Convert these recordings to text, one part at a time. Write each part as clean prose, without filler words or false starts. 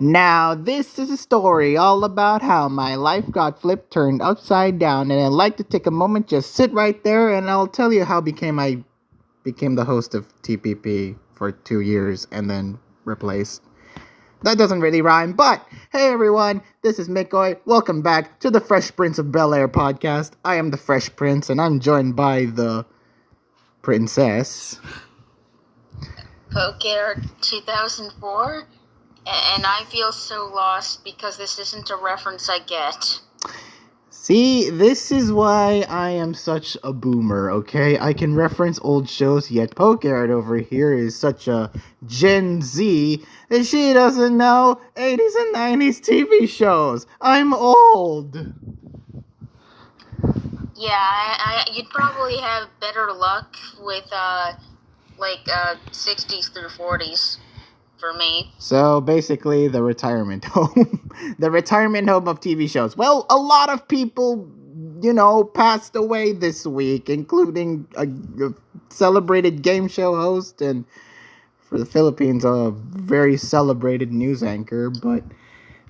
Now, this is a story all about how my life got turned upside down, and I'd like to take a moment, just sit right there, and I'll tell you how I became the host of TPP for 2 years and then replaced. That doesn't really rhyme, but hey everyone, this is Micoy. Welcome back to the Fresh Prince of Bel-Air podcast. I am the Fresh Prince, and I'm joined by the Princess. PokeArt 2004, and I feel so lost because this isn't a reference I get. See, this is why I am such a boomer, okay? I can reference old shows, yet PokeArt over here is such a Gen Z that she doesn't know 80s and 90s TV shows. I'm old. Yeah, you'd probably have better luck with, 60s through 40s for me. So, basically, the retirement home. The retirement home of TV shows. Well, a lot of people, passed away this week, including a celebrated game show host and, for the Philippines, a very celebrated news anchor. But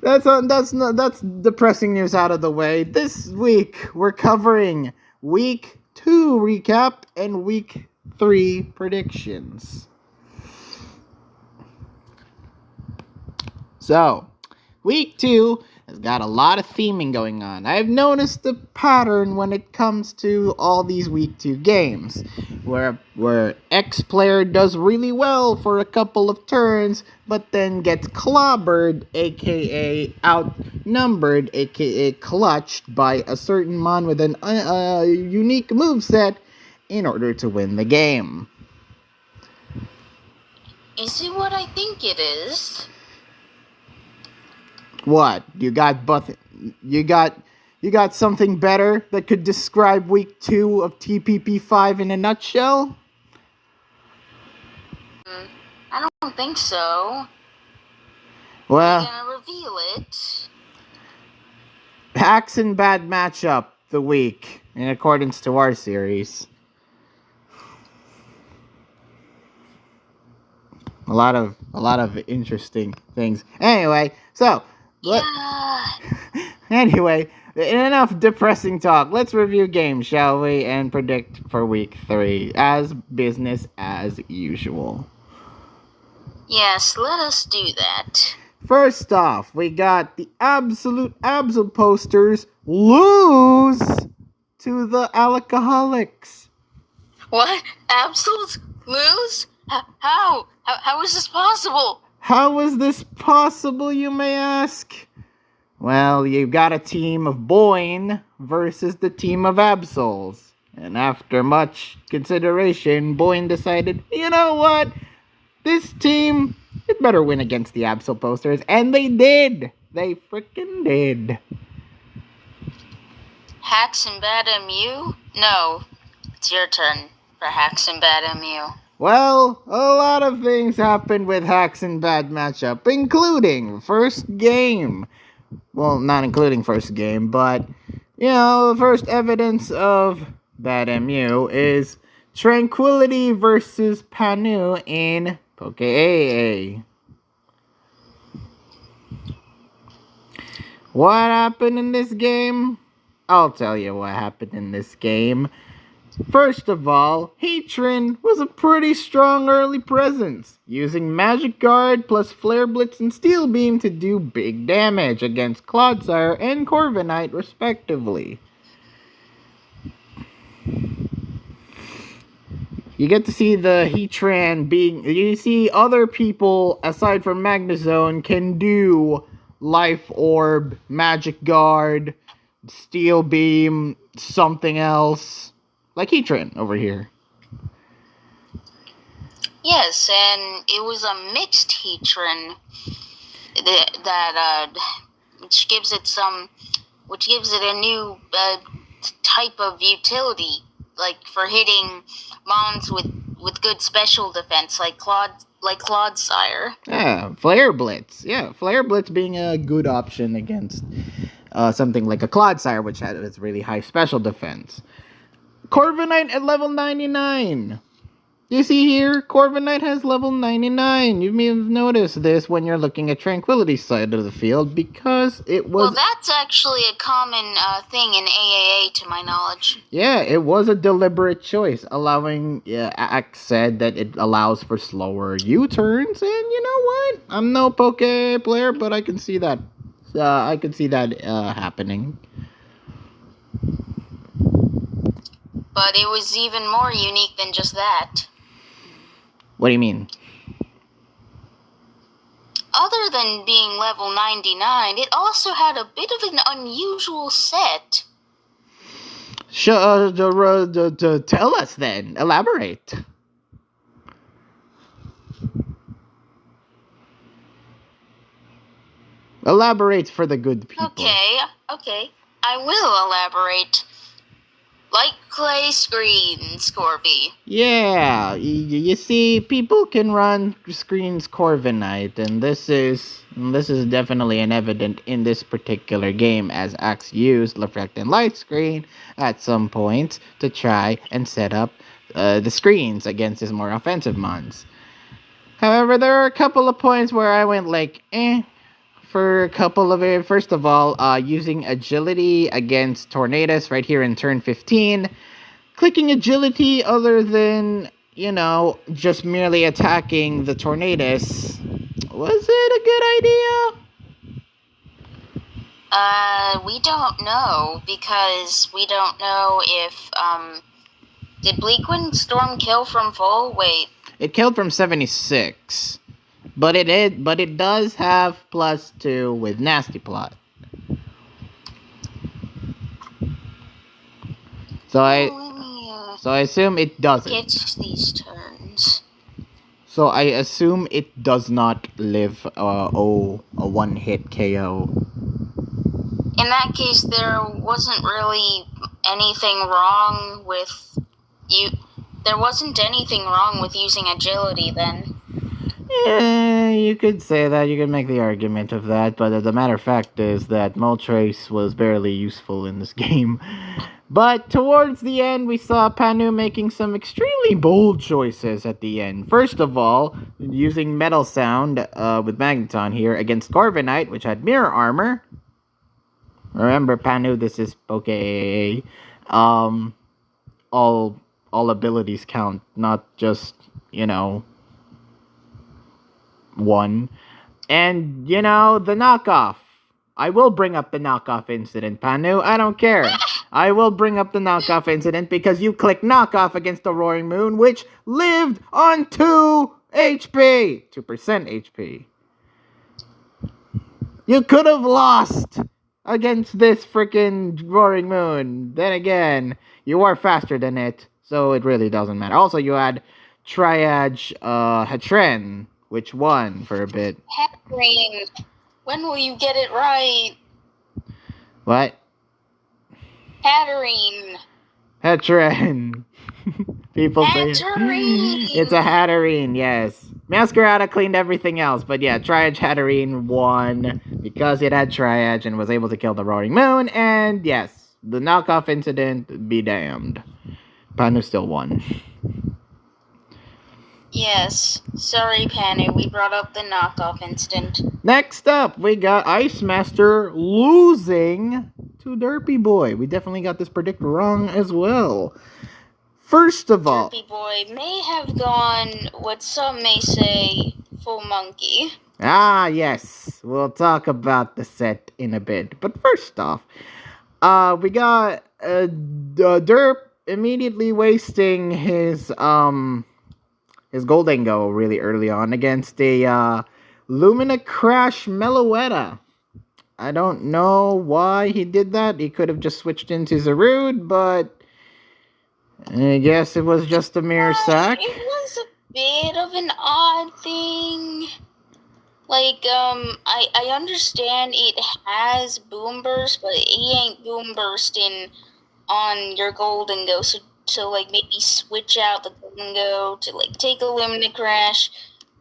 that's depressing news out of the way. This week, we're covering Week 2 recap and Week 3 predictions. So, Week 2 has got a lot of theming going on. I've noticed a pattern when it comes to all these Week 2 games, where X player does really well for a couple of turns, but then gets clobbered, aka outnumbered, aka clutched by a certain mon with an unique moveset in order to win the game. Is it what I think it is? What? You got something better that could describe Week 2 of TPP 5 in a nutshell? I don't think so. Well, I'm gonna reveal it. Hacks and bad matchup the week, in accordance to our series. A lot of interesting things. Anyway, so Anyway, enough depressing talk. Let's review games, shall we, and predict for Week 3 as business as usual. Yes, let us do that. First off, we got the absolute Absol posters lose to the alcoholics. What? Absols lose? How? How is this possible? How is this possible, you may ask? Well, you've got a team of Boyne versus the team of Absols. And after much consideration, Boyne decided, you know what? This team, it better win against the Absol posters. And they did. They freaking did. Hacks and Bad MU? No, it's your turn for Hacks and Bad MU. Well, a lot of things happened with Hacks and Bad matchup, including first game. Well, not including first game, but, the first evidence of Bad MU is Tranquility versus Panu in PokeAA. What happened in this game? I'll tell you what happened in this game. First of all, Heatran was a pretty strong early presence, using Magic Guard plus Flare Blitz and Steel Beam to do big damage against Clodsire and Corviknight respectively. You get to see the Heatran you see other people aside from Magnezone can do Life Orb, Magic Guard, Steel Beam, something else. Like Heatran over here. Yes, and it was a mixed Heatran which gives it a new type of utility, like for hitting mons with good special defense, like Clodsire. Yeah, Flare Blitz. Yeah, Flare Blitz being a good option against something like a Clodsire, which has really high special defense. Corviknight at level 99. You see here, Corviknight has level 99. You may have noticed this when you're looking at Tranquility's side of the field because it was... Well, that's actually a common thing in AAA, to my knowledge. Yeah, it was a deliberate choice, allowing... Axe said that it allows for slower U-turns, and you know what? I'm no Poke player, but I can see that. Happening. But it was even more unique than just that. What do you mean? Other than being level 99, it also had a bit of an unusual set. Tell us then. Elaborate. Elaborate for the good people. Okay. I will elaborate. Like clay screens, Corby. Yeah, you see, people can run screens Corviknight, and this is definitely an evident in this particular game, as Axe used Reflect and Light Screen at some point to try and set up the screens against his more offensive mons. However, there are a couple of points where I went like, for a couple of it. First of all, using agility against Tornadus right here in turn 15. Clicking agility other than, just merely attacking the Tornadus. Was it a good idea? We don't know, because we don't know if, did Bleakwind Storm kill from full? Wait. It killed from 76. But it does have +2 with Nasty Plot. So I assume it doesn't. Get these turns. So I assume it does not live a one-hit KO. In that case, there wasn't really anything wrong with you. There wasn't anything wrong with using agility then. Yeah, you could say that. You could make the argument of that. But the matter of fact is that Moltres was barely useful in this game. But towards the end, we saw Panu making some extremely bold choices at the end. First of all, using Metal Sound with Magneton here against Corviknight, which had Mirror Armor. Remember, Panu, this is Poke. All abilities count, not just, one. And, the knockoff. I will bring up the knockoff incident, Panu. I don't care. I will bring up the knockoff incident because you click knockoff against the Roaring Moon, which lived on 2 HP. 2% HP. You could have lost against this freaking Roaring Moon. Then again, you are faster than it, so it really doesn't matter. Also, you had Triage Hatren, which won for a bit. Hatterene, when will you get it right? What? Hatterene. Hatren. People say it's a Hatterene, yes. Masquerada cleaned everything else, but yeah, Triage Hatterene won because it had Triage and was able to kill the Roaring Moon, and yes, the knockoff incident, be damned. Panu still won. Yes, sorry Panu, we brought up the knockoff incident. Next up, we got Ice Master losing to Derpy Boy. We definitely got this predict wrong as well. First of all, Derpy Boy may have gone, what some may say, full monkey. Ah, yes. We'll talk about the set in a bit. But first off, we got Derp immediately wasting his Goldengo really early on against a Lumina Crash Meloetta. I don't know why he did that. He could have just switched into Zarude, but I guess it was just a mere sack. It was a bit of an odd thing. Like, I understand it has Boom Burst, but he ain't Boom Bursting on your Goldengo, so like, maybe switch out the Goldengo to, like, take a Lumina Crash,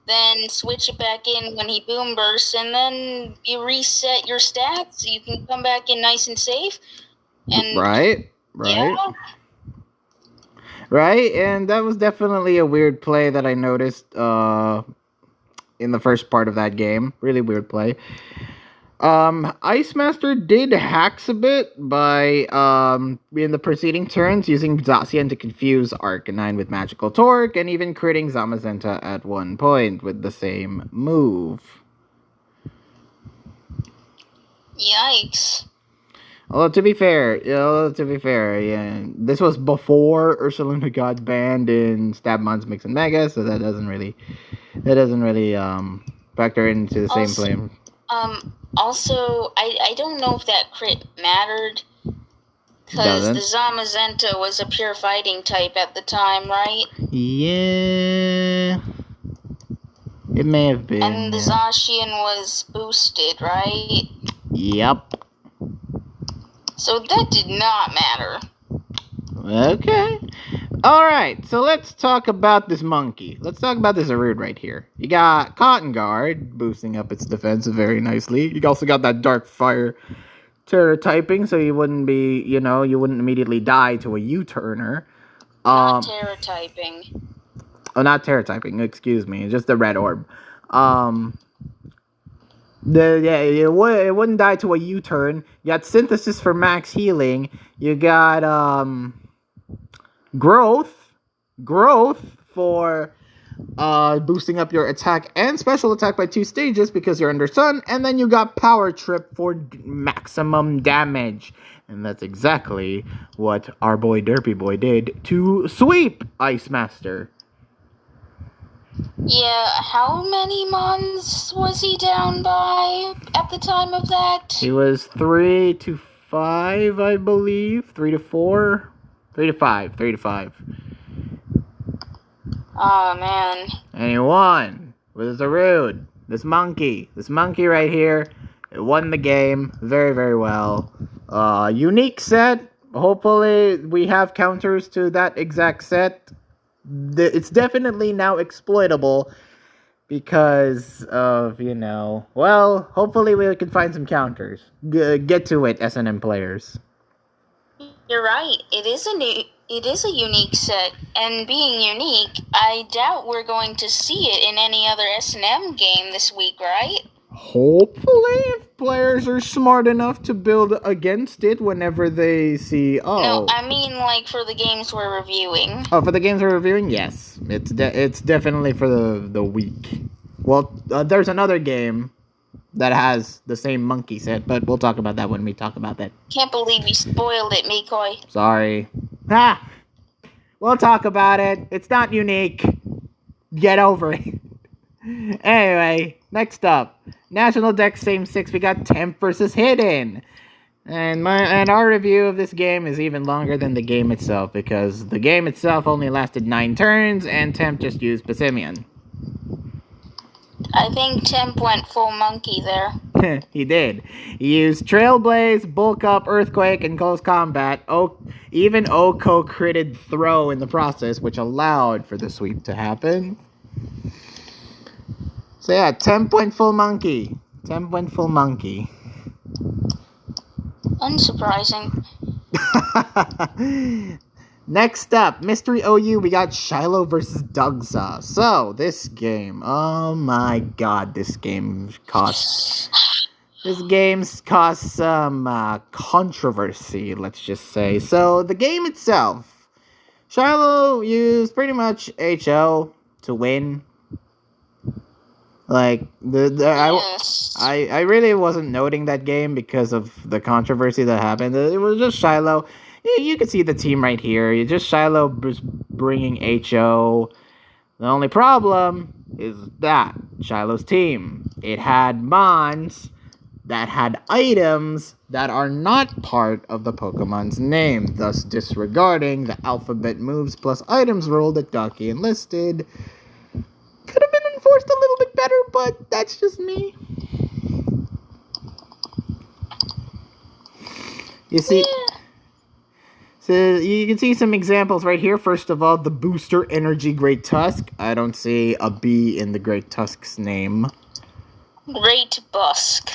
then switch it back in when he Boom Bursts, and then you reset your stats so you can come back in nice and safe. And Right. Yeah. Right? And that was definitely a weird play that I noticed in the first part of that game. Really weird play. Ice Master did hacks a bit by in the preceding turns using Zacian to confuse Arcanine with Magical Torque and even critting Zamazenta at one point with the same move. Yikes. Although to be fair, yeah, this was before Ursaluna got banned in Stabmon's Mix and Mega, so that doesn't really factor into the same play. Also, I don't know if that crit mattered, because the Zamazenta was a pure fighting type at the time, right? Yeah, it may have been. And the Zacian was boosted, right? Yep. So that did not matter. Okay. Alright, so let's talk about this monkey. Let's talk about this Arude right here. You got Cotton Guard boosting up its defense very nicely. You also got that Dark Fire Terror typing, so you wouldn't be, you wouldn't immediately die to a U-turner. Not Terror typing. Oh, not Terror typing, excuse me. Just the red orb. It wouldn't die to a U-turn. You got Synthesis for max healing. You got growth for boosting up your attack and special attack by 2 stages because you're under sun, and then you got Power Trip for maximum damage. And that's exactly what our boy Derpy Boy did to sweep Ice Master. Yeah, how many mons was he down by at the time of that? He was 3 to 5, I believe. 3 to 4? 3 to 5. 3 to 5. Oh, man. And he won with Zarude. This monkey right here. It won the game very, very well. Unique set. Hopefully we have counters to that exact set. It's definitely now exploitable because of, hopefully we can find some counters. Get to it, S&M players. You're right. It is a unique set, and being unique, I doubt we're going to see it in any other S&M game this week, right? Hopefully, if players are smart enough to build against it whenever they see. No, I mean like for the games we're reviewing. Oh, for the games we're reviewing, yes, it's definitely for the week. Well, there's another game that has the same monkey set, but we'll talk about that when we talk about that. Can't believe you spoiled it, Micoy. Sorry. We'll talk about it. It's not unique. Get over it. Anyway, next up, National Dex Same 6. We got Temp versus Hidden. And our review of this game is even longer than the game itself, because the game itself only lasted 9 turns, and Temp just used Passimian. I think Temp went full monkey there. He did. He used Trailblaze, Bulk Up, Earthquake, and Close Combat. Even Oko critted Throw in the process, which allowed for the sweep to happen. So yeah, Temp went full monkey. Unsurprising. Next up, Mystery OU, we got Shiloh versus Dugza. So, this game, oh my god, this game caused some controversy, let's just say. So, the game itself, Shiloh used pretty much HO to win. Like, Yes. I really wasn't noting that game because of the controversy that happened. It was just Shiloh. You can see the team right here. You just Shiloh bringing HO. The only problem is that Shiloh's team, it had mons that had items that are not part of the Pokemon's name, thus disregarding the alphabet moves plus items rule that Gaki enlisted. Could have been enforced a little bit better, but that's just me. You see... Yeah. So you can see some examples right here. First of all, the Booster Energy Great Tusk. I don't see a B in the Great Tusk's name. Great Busk.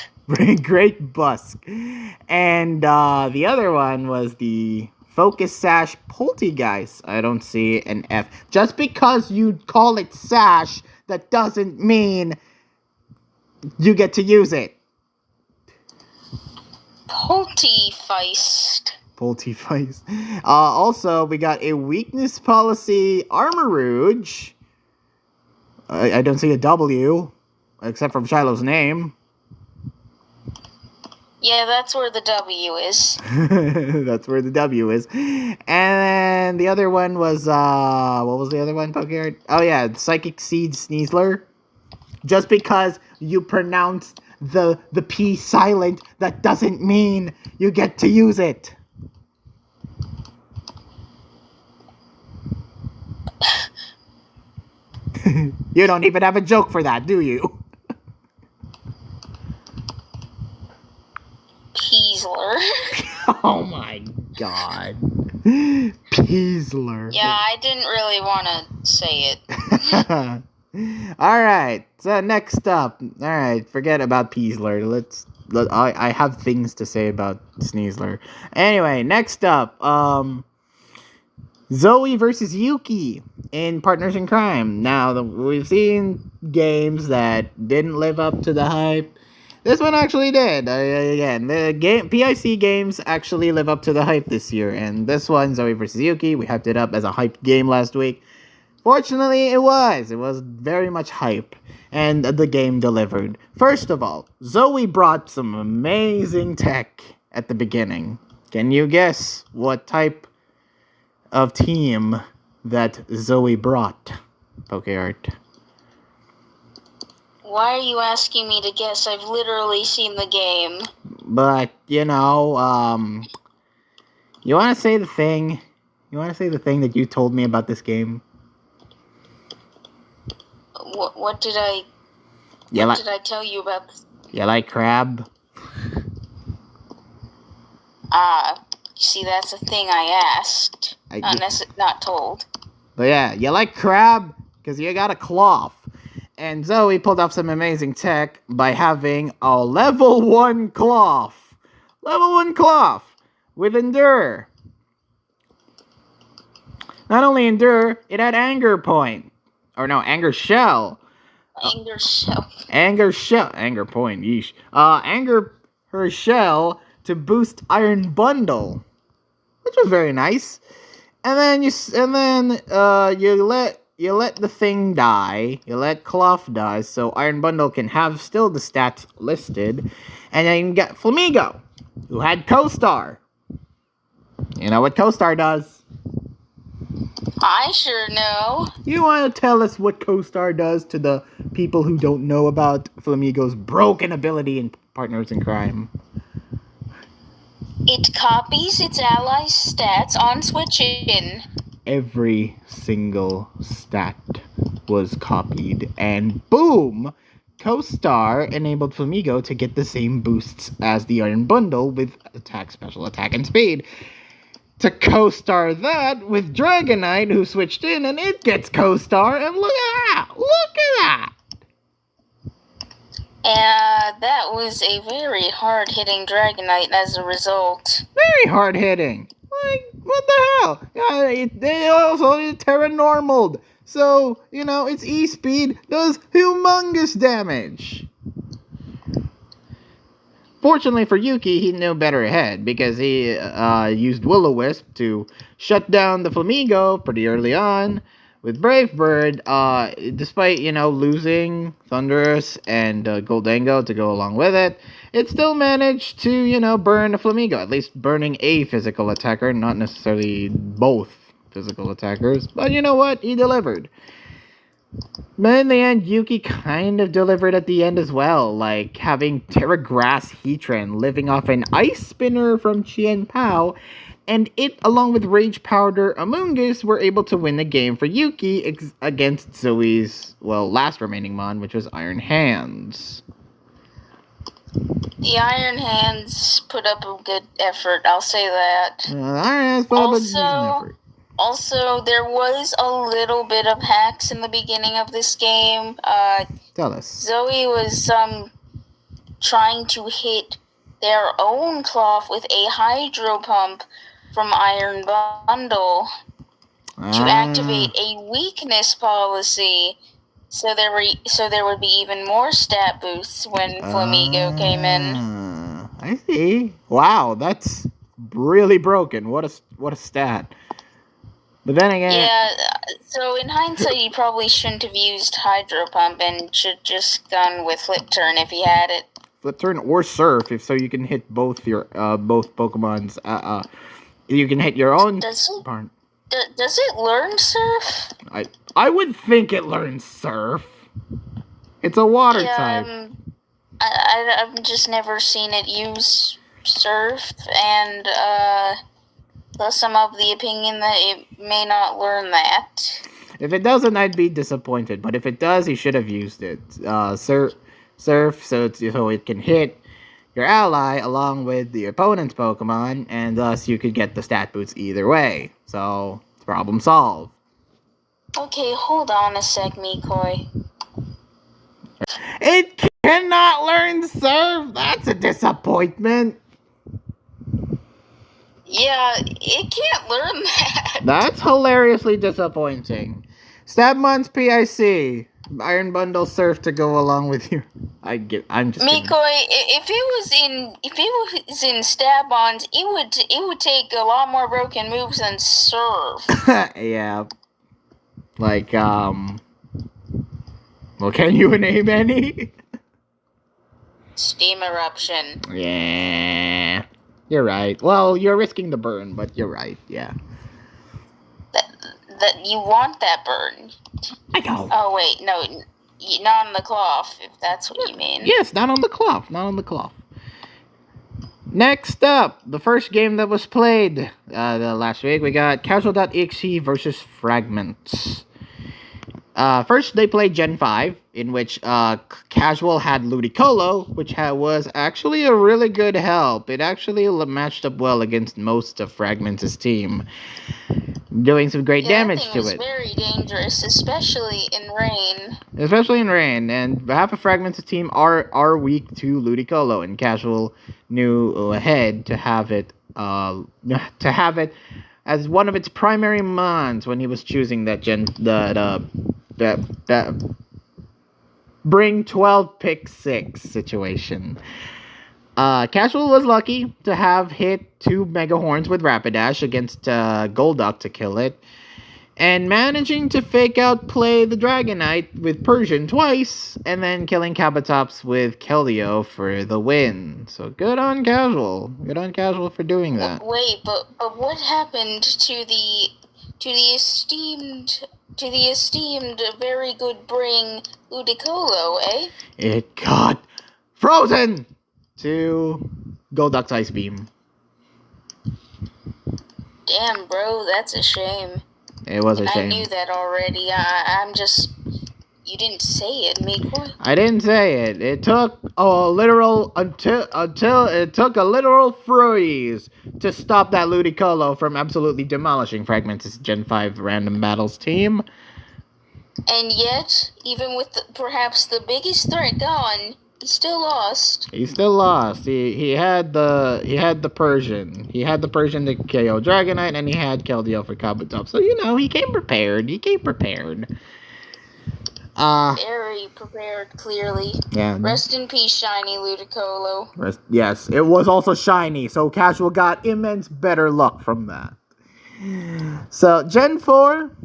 Great Busk. And the other one was the Focus Sash Poltergeist. I don't see an F. Just because you call it Sash, that doesn't mean you get to use it. Poltergeist. Poltergeist. Also, we got a Weakness Policy Armor Rouge. I don't see a W, except from Shiloh's name. Yeah, that's where the W is. That's where the W is. And then the other one was, what was the other one, PokeArt? Oh yeah, Psychic Seed Sneasler. Just because you pronounced the P silent, that doesn't mean you get to use it. You don't even have a joke for that, do you? Peasler. Oh my god. Peasler. Yeah, I didn't really want to say it. Alright, so next up. Alright, forget about Peasler. I have things to say about Sneasler. Anyway, next up. Zoe versus Yuki in Partners in Crime. Now, we've seen games that didn't live up to the hype. This one actually did. Again, the PIC games actually live up to the hype this year. And this one, Zoe versus Yuki, we hyped it up as a hyped game last week. Fortunately, it was. It was very much hype. And the game delivered. First of all, Zoe brought some amazing tech at the beginning. Can you guess what type of team that Zoe brought, PokeArt? Why are you asking me to guess? I've literally seen the game. But, you want to say the thing? You want to say the thing that you told me about this game? What did I... What did I tell you about this? You like crab? See, that's a thing I asked. Not told. But yeah, you like crab? Because you got a cloth. And Zoe pulled off some amazing tech by having a level 1 cloth. Level 1 cloth with Endure. Not only Endure, it had Anger Point. Or no, Anger Shell. Anger Shell. Anger Point, yeesh. Anger her shell to boost Iron Bundle. Which was very nice. And then you let the thing die. You let Cloth die, so Iron Bundle can have still the stats listed. And then you can get Flamigo, who had Co-Star. You know what Co-Star does? I sure know. You want to tell us what Co-Star does to the people who don't know about Flamigo's broken ability in Partners in Crime? It copies its allies' stats on switch-in. Every single stat was copied, and boom! Co-Star enabled Flamigo to get the same boosts as the Iron Bundle with attack, special attack, and speed. To Co-Star that with Dragonite, who switched in, and it gets Co-Star, and look at that! Look at that! That was a very hard-hitting Dragonite as a result. Very hard-hitting! Like, what the hell? They also Terra Normaled. So, its E-Speed does humongous damage. Fortunately for Yuki, he knew better ahead, because he used Will-O-Wisp to shut down the Flamigo pretty early on with Brave Bird, despite, losing Thunderous and Goldango to go along with it. It still managed to, burn a Flamigo, at least burning a physical attacker, not necessarily both physical attackers. But you know what? He delivered. But in the end, Yuki kind of delivered at the end as well, like having Terra Grass Heatran living off an Ice Spinner from Chien Pao, and it, along with Rage Powder Amoonguss, were able to win the game for Yuki against Zoe's, last remaining Mon, which was Iron Hands. The Iron Hands put up a good effort, I'll say that. Iron Hands put up a decent effort. Also, there was a little bit of hacks in the beginning of this game. Tell us. Zoe was trying to hit their own Cloth with a Hydro Pump from Iron Bundle to activate a weakness policy, so there would be even more stat boosts when Flamigo came in. I see. Wow, that's really broken. What a stat. But then again, yeah. So in hindsight, he probably shouldn't have used Hydro Pump and should just gone with Flip Turn if he had it. Flip Turn or Surf, if so, you can hit both your both Pokemon's. You can hit your own. Does it learn Surf? I would think it learns Surf. It's a water type. I've just never seen it use Surf, and thus I'm of the opinion that it may not learn that. If it doesn't, I'd be disappointed. But if it does, he should have used it. Surf, so it can hit your ally along with the opponent's Pokemon, and thus you could get the stat boosts either way. So, problem solved. Okay, hold on a sec, Micoy. It cannot learn Surf? That's a disappointment. Yeah, it can't learn that. That's hilariously disappointing. Stabmon's PIC. Iron Bundle Surf to go along with you. I'm just Micoy, if it was in Stab-ons, it would take a lot more broken moves than Surf. Yeah. Like, well, can you name any? Steam Eruption. Yeah. You're right. Well, you're risking the burn, but you're right, yeah. That you want that burn. I know. Oh, wait, no. Not on the cloth, if that's what you mean. Yes, not on the cloth. Not on the cloth. Next up, the first game that was played last week, we got Casual.exe versus Fragments. First, they played Gen 5, in which Casual had Ludicolo, which was actually a really good help. It actually matched up well against most of Fragments' team, doing some great damage to it. That thing was very dangerous, especially in rain. And half of Fragments' team are weak to Ludicolo, and Casual knew ahead to have it as one of its primary mons when he was choosing that that bring 12 pick 6 situation. Casual was lucky to have hit 2 Mega Horns with Rapidash against Golduck to kill it, and managing to fake out play the Dragonite with Persian twice, and then killing Kabutops with Keldeo for the win. So good on Casual. Good on Casual for doing that. Wait, but what happened to the esteemed very good bring Ludicolo, eh? It got frozen to Golduck's Ice Beam. Damn, bro, that's a shame. It was a shame. I knew that already. I'm just... You didn't say it, Micoy. I didn't say it. It took a literal freeze to stop that Ludicolo from absolutely demolishing Fragments' Gen 5 random battles team. And yet, even with perhaps the biggest threat gone, he still lost. He still lost. He had the Persian. He had the Persian to KO Dragonite, and he had Keldeo for Kabutops. So he came prepared. Very prepared, clearly. Yeah. Rest in peace, shiny Ludicolo. Yes, it was also shiny, so Casual got immense better luck from that. So, Gen 4,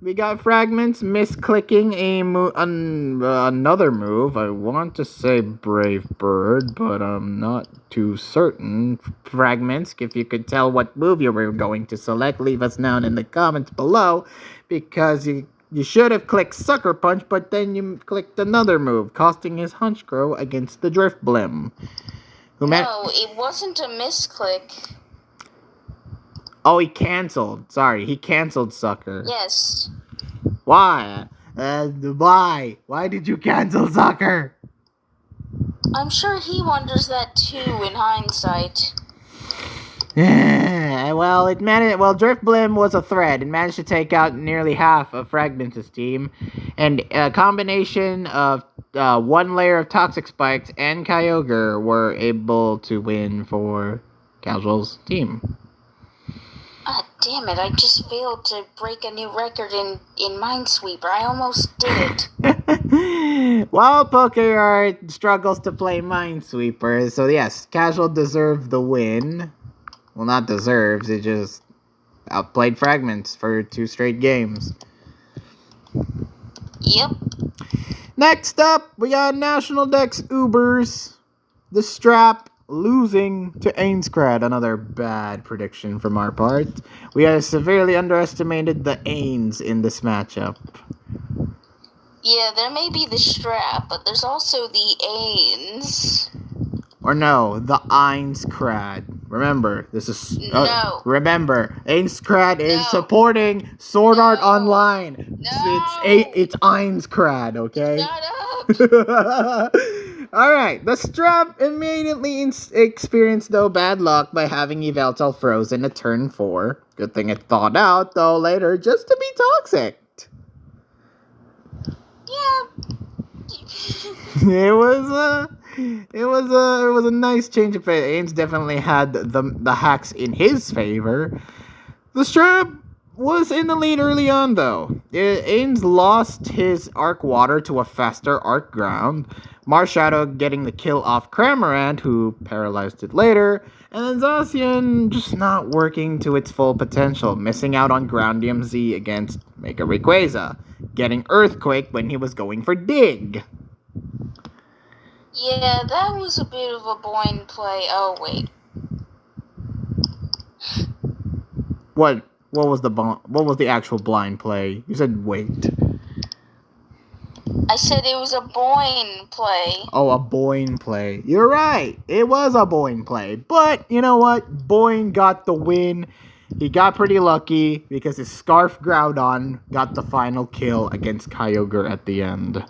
we got Fragments misclicking another move. I want to say Brave Bird, but I'm not too certain. Fragments, if you could tell what move you were going to select, leave us down in the comments below, because you should have clicked Sucker Punch, but then you clicked another move, costing his Honchkrow against the Drifblim. No, it wasn't a misclick. Oh, he canceled. Sorry, he canceled Sucker. Yes. Why? Why? Why did you cancel Sucker? I'm sure he wonders that too in hindsight. Well, Drifblim was a threat. It managed to take out nearly half of Fragments' team, and a combination of one layer of Toxic Spikes and Kyogre were able to win for Casual's team. Damn it, I just failed to break a new record in Minesweeper. I almost did it. While PokeArt struggles to play Minesweeper, so yes, Casual deserved the win. Well, not deserves, it just outplayed Fragments for 2 straight games. Yep. Next up, we got National Dex Ubers. The Strap losing to Ainscrad. Another bad prediction from our part. We have severely underestimated the Ains in this matchup. Yeah, there may be the Strap, but there's also the Ains. Or no, the Ainscrad. Remember, this is... No. Remember, Ainscrad is No. supporting Sword Art No. Online. No. It's Ainscrad, okay? Shut up! Alright, the Strap immediately experienced, though, bad luck by having Yveltal frozen at turn 4. Good thing it thawed out, though, later, just to be toxic. Yeah. It was a nice change of pace. Ains definitely had the hacks in his favor. The Strap was in the lead early on, though. Ains lost his Arc Water to a faster Arc Ground. Marshadow getting the kill off Cramorant, who paralyzed it later. And then Zacian just not working to its full potential, missing out on Groundium Z against Mega Rayquaza, getting Earthquake when he was going for Dig. Yeah, that was a bit of a blind play. Oh, wait. What was the actual blind play? You said wait. I said it was a Boyne play. Oh, a Boyne play. You're right. It was a Boyne play. But, you know what? Boyne got the win. He got pretty lucky because his Scarf Groudon got the final kill against Kyogre at the end.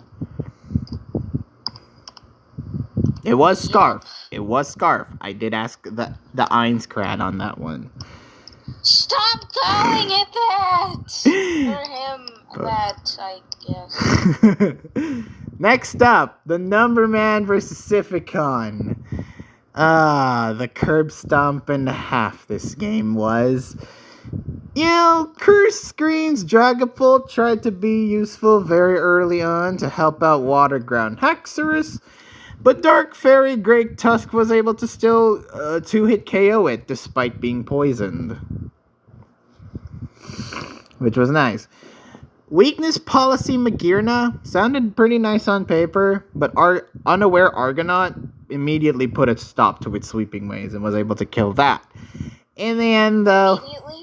It was Scarf. It was Scarf. I did ask the Ainscrad on that one. Stop calling it that! For him, that, I guess. Next up, the Numberman versus Siphicon. The curb stomp and a half this game was. You know, Curse Screen's Dragapult tried to be useful very early on to help out Water Ground Haxorus, but Dark Fairy Great Tusk was able to still 2-hit KO it despite being poisoned, which was nice. Weakness Policy Magirna sounded pretty nice on paper, but our unaware Argonaut immediately put a stop to its sweeping ways and was able to kill that. In the end, though... Immediately?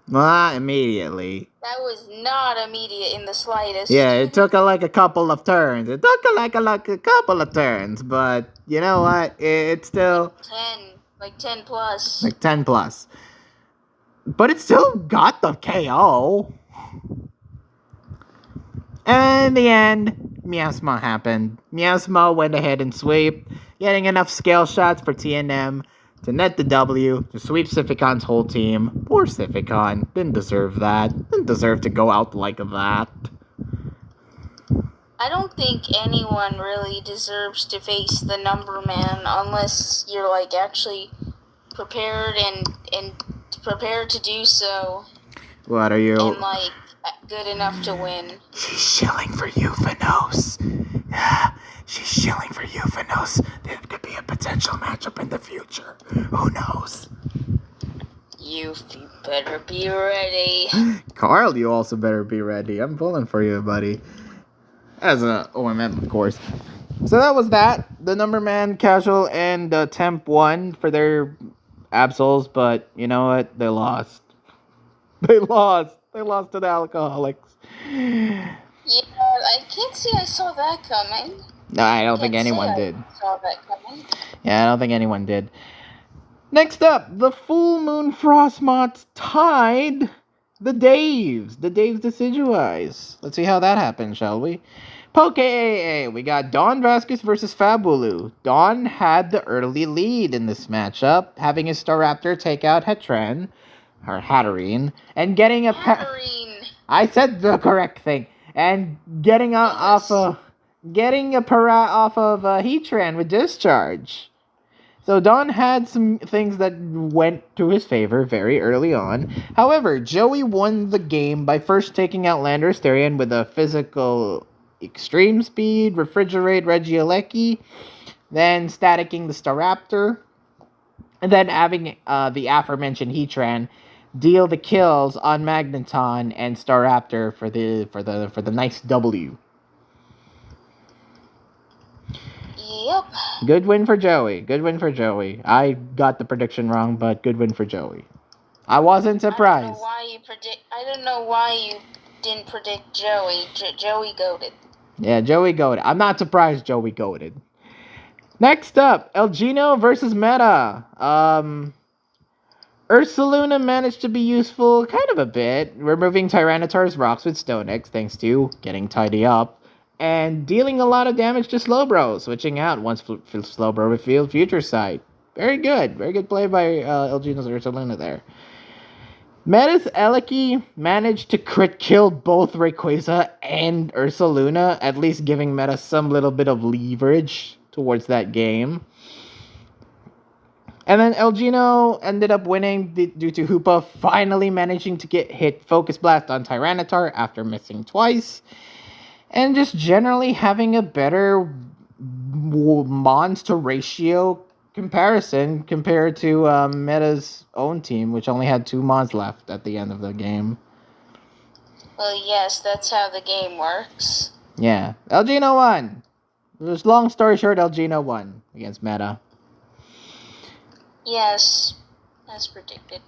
Not immediately. That was not immediate in the slightest. Yeah, it took a couple of turns. It took a couple of turns, but you know what? It's still... 10 plus. Like 10 plus. But it still got the KO. And in the end, Miasma happened. Miasma went ahead and swept, getting enough scale shots for TNM to net the W, to sweep Siphicon's whole team. Poor Siphicon. Didn't deserve that. Didn't deserve to go out like that. I don't think anyone really deserves to face the Numberman unless you're, like, actually prepared and prepared to do so. What are you? And, like, good enough to win. She's shilling for you, Vanos. She's shilling for you, Vanos. There could be a potential matchup in the future. Who knows? You better be ready. Carl, you also better be ready. I'm pulling for you, buddy. As a OMM, of course. So that was that. The Numberman, Casual, and Temp won for their Absols, but you know what? They lost. They lost. They lost to the Alcoholics. Yeah, I can't say I saw that coming. No, I don't think anyone did. Saw that coming. Yeah, I don't think anyone did. Next up, the Full Moon Frostmots tied the Daves. The Daves Decidueyes. Let's see how that happened, shall we? Poke AA. We got Don Vasquez versus Fabulu. Don had the early lead in this matchup, having his Staraptor take out Hattrine, or Hatterene, and getting a Hatterene. I said the correct thing. And getting off a Para off of Heatran with Discharge. So Don had some things that went to his favor very early on. However, Joey won the game by first taking out Landorus with a physical extreme speed, refrigerate Regieleki, then staticking the Staraptor, and then having the aforementioned Heatran deal the kills on Magneton and Staraptor for the nice W. Yep. Good win for Joey. Good win for Joey. I got the prediction wrong, but good win for Joey. I wasn't surprised. I don't know why you didn't predict Joey. Joey goated. Yeah, Joey goated. I'm not surprised Joey goated. Next up, Elgino versus Meta. Ursaluna managed to be useful kind of a bit, removing Tyranitar's rocks with Stone X thanks to getting tidy up, and dealing a lot of damage to Slowbro, switching out once Slowbro revealed Future Sight. Very good play by Elgino's Ursaluna there. Meta's Eleki managed to crit kill both Rayquaza and Ursaluna, at least giving Meta some little bit of leverage towards that game. And then Elgino ended up winning due to Hoopa finally managing to hit Focus Blast on Tyranitar after missing twice. And just generally having a better Mons to ratio comparison compared to Meta's own team, which only had 2 Mons left at the end of the game. Well, yes, that's how the game works. Yeah, Elgino won. Just long story short, Elgino won against Meta. Yes, as predicted.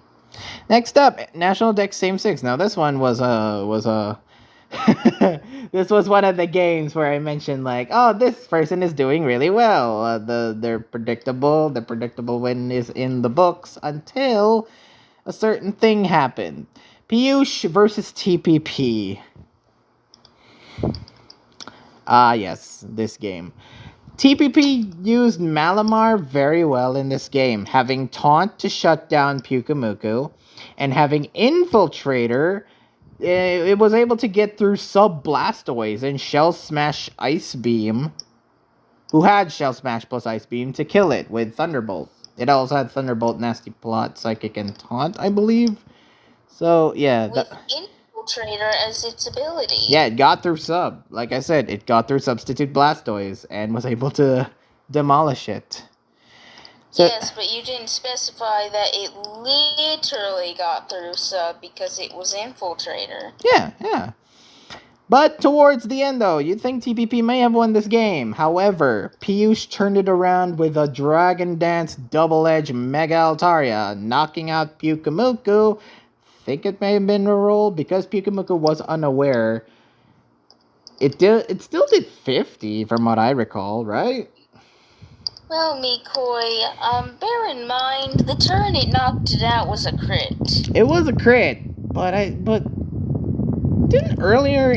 Next up, National Dex Same 6. Now this one was this was one of the games where I mentioned like, oh, this person is doing really well. They're predictable. The predictable win is in the books until a certain thing happened. Piyush versus TPP. Yes, this game. TPP used Malamar very well in this game, having Taunt to shut down Pyukumuku, and having Infiltrator, it was able to get through Sub Blastoise and Shell Smash Ice Beam, who had Shell Smash plus Ice Beam, to kill it with Thunderbolt. It also had Thunderbolt, Nasty Plot, Psychic, and Taunt, I believe. So, yeah. With Infiltrator as its ability. Yeah, it got through Sub. Like I said, it got through Substitute Blastoise and was able to demolish it. So, yes, but you didn't specify that it literally got through Sub because it was Infiltrator. Yeah. But towards the end, though, you'd think TPP may have won this game. However, Piyush turned it around with a Dragon Dance Double Edge Mega Altaria, knocking out Pyukumuku. Think it may have been a roll because Pyukumuku was unaware. It still did 50 from what I recall, right? Well, Micoy, bear in mind the turn it knocked it out was a crit. It was a crit, but didn't earlier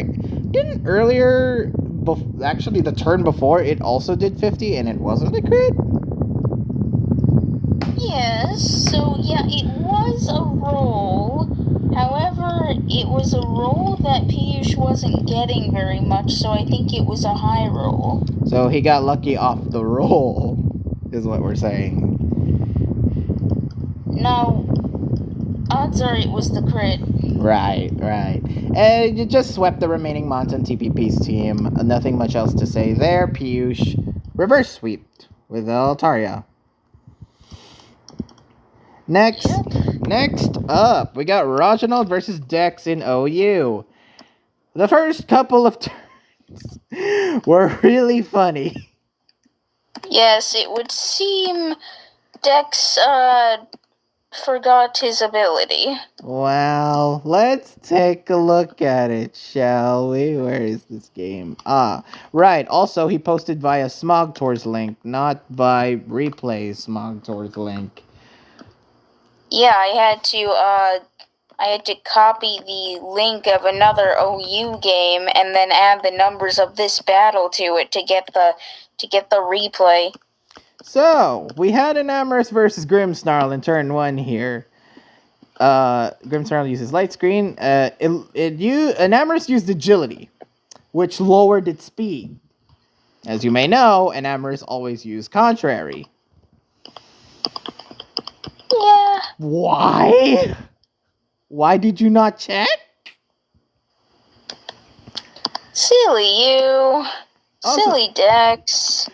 actually the turn before it also did 50 and it wasn't a crit? Yes, so yeah, it was a roll. However, it was a roll that Piyush wasn't getting very much, so I think it was a high roll. So he got lucky off the roll, is what we're saying. No, odds are it was the crit. Right. And you just swept the remaining Mons on TPP's team. Nothing much else to say there. Piyush reverse sweeped with Altaria. Next up, we got Reginald versus Dex in OU. The first couple of turns were really funny. Yes, it would seem Dex forgot his ability. Well, let's take a look at it, shall we? Where is this game? Right. Also, he posted via Smogtor's link, not by Replay Smogtor's link. Yeah, I had to copy the link of another OU game and then add the numbers of this battle to it to get the replay. So, we had an Amorous versus Grimmsnarl in turn 1 here. Grimmsnarl uses Light Screen. Amorous used Agility, which lowered its speed. As you may know, an Amorous always used Contrary. Why? Why did you not check? Silly you. Also- Silly Dex.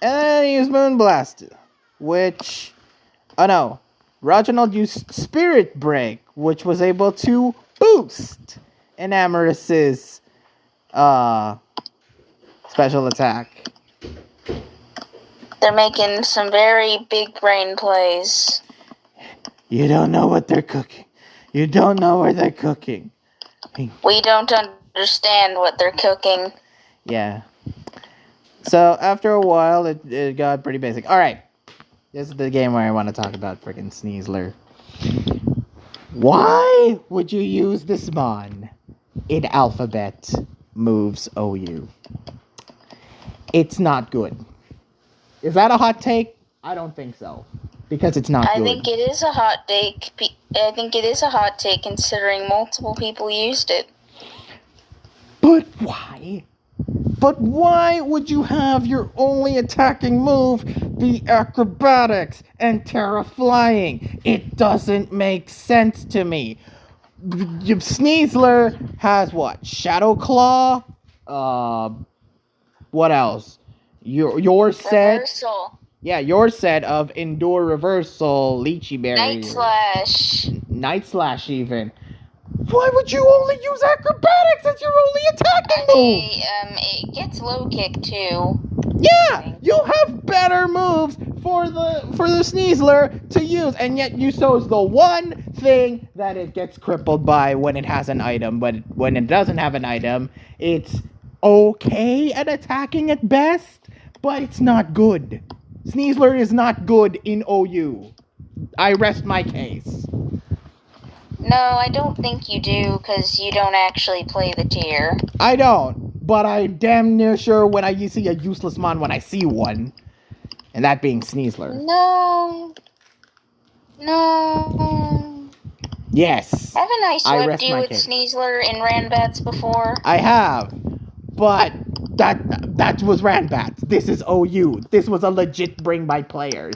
And then he used Moonblast, which... Oh no. Reginald used Spirit Break, which was able to boost Enamous's special attack. They're making some very big brain plays. You don't know what they're cooking. You don't know where they're cooking. We don't understand what they're cooking. Yeah. So after a while, it got pretty basic. All right. This is the game where I want to talk about freaking Sneasler. Why would you use this mon in Alphabet Moves OU? It's not good. Is that a hot take? I don't think so. Because it's not good. I think it is a hot take. I think it is a hot take considering multiple people used it. But why? But why would you have your only attacking move be acrobatics and terra flying? It doesn't make sense to me. Sneasler has what? Shadow Claw? What else? Your set? Reversal. Yeah, your set of Endure Reversal, Lychee Berry. Night Slash. Night Slash even. Why would you only use acrobatics as your only attacking move? It gets low kick too. Yeah, you have better moves for the Sneasler to use, and yet you chose the one thing that it gets crippled by when it has an item, but when it doesn't have an item, it's okay at attacking at best, but it's not good. Sneasler is not good in OU. I rest my case. No, I don't think you do, because you don't actually play the tier. I don't, but I'm damn near sure when I see a useless mon when I see one. And that being Sneasler. No. No. Yes. Haven't I swept you with case. Sneasler in Ranbats before? I have. But that was Ranbats. This is OU. This was a legit bring by players.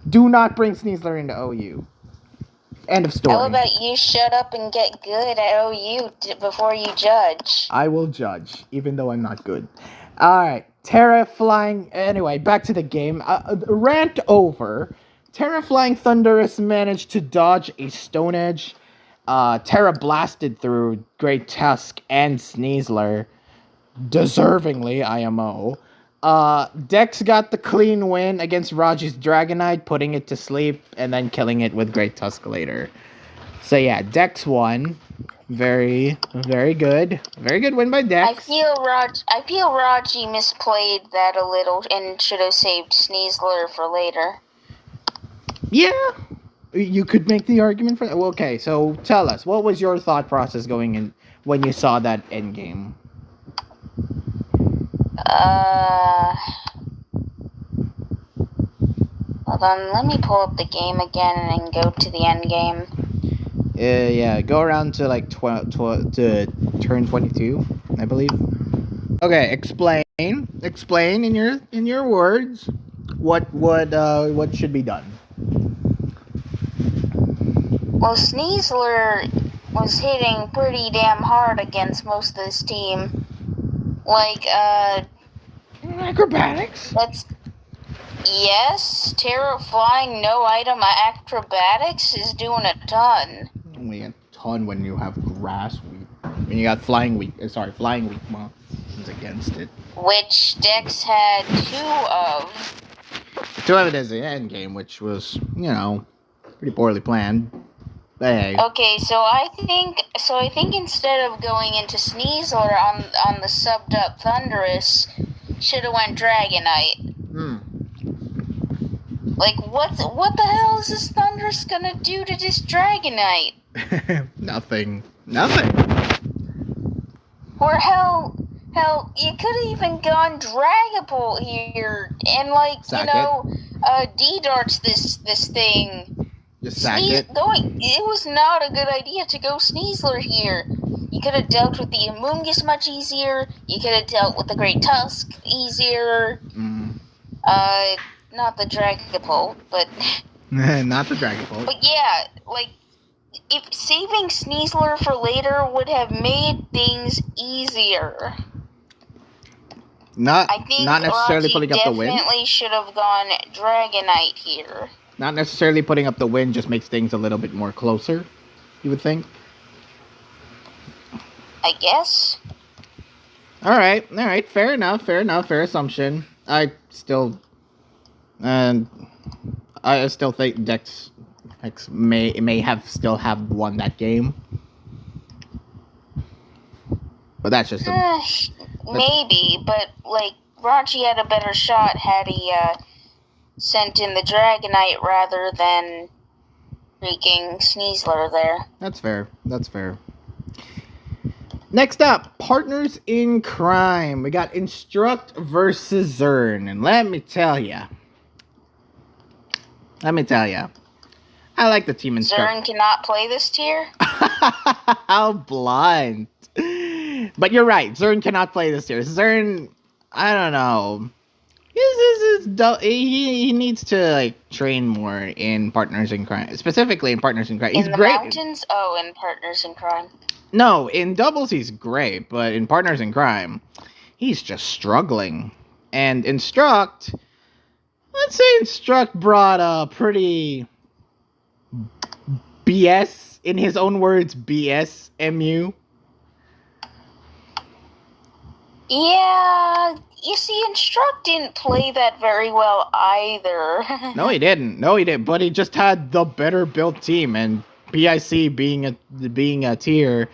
Do not bring Sneasler into OU. End of story. How about you shut up and get good at OU before you judge? I will judge, even though I'm not good. Alright, Terra Flying... Anyway, back to the game. Rant over. Terra Flying Thunderous managed to dodge a Stone Edge. Terra blasted through Great Tusk and Sneasler. Deservingly, IMO. Dex got the clean win against Raji's Dragonite, putting it to sleep, and then killing it with Great Tusk later. So yeah, Dex won. Very, very good. Very good win by Dex. I feel Raji misplayed that a little and should have saved Sneasler for later. Yeah, you could make the argument for that. Well, okay, so tell us, what was your thought process going in when you saw that endgame? Hold on, let me pull up the game again and go to the end game. Yeah, go around to like to turn 22, I believe. Okay, explain in your words what should be done. Well, Sneasler was hitting pretty damn hard against most of this team. Like, acrobatics? Yes, Terra Flying, no item acrobatics is doing a ton. Only a ton when you have grass weak. When you got flying weak mons against it. Which Dex had 2 of. 2 of it is the end game, which was, pretty poorly planned. But hey. Okay, so I think instead of going into Sneasler on the subbed up Thunderous, should have went Dragonite. Like, what the hell is this Thunderous gonna do to this Dragonite? Nothing. Or hell, you could have even gone Dragapult here and D-darts this thing. Just sack it. It was not a good idea to go Sneasler here. You could have dealt with the Amoonguss much easier. You could have dealt with the Great Tusk easier. Not the Dragapult, but Not the Dragon Bolt. But yeah, like, if saving Sneasler for later would have made things easier. Not I think necessarily Raji putting up the win. definitely should have gone Dragonite here. Not necessarily putting up the win just makes things a little bit more closer, you would think. I guess. All right. Fair enough. Fair assumption. I still think Dex may have still have won that game, but that's just maybe. But like Raji had a better shot had he sent in the Dragonite rather than freaking Sneasler there. That's fair. Next up, partners in crime. We got Instruct versus Zern, and let me tell ya, I like the team Instruct. Zern cannot play this tier? How blunt. But you're right, Zern cannot play this tier. Zern, I don't know. He needs to like train more in Partners in Crime, specifically in Partners in Crime. He's in the great. Mountains? Oh, in Partners in Crime. No, in doubles he's great, but in Partners in Crime, he's just struggling. And Instruct, let's say Instruct brought a pretty BS, in his own words, BS MU. Yeah, you see, Instruct didn't play that very well either. No, he didn't. But he just had the better built team, and PIC being a tier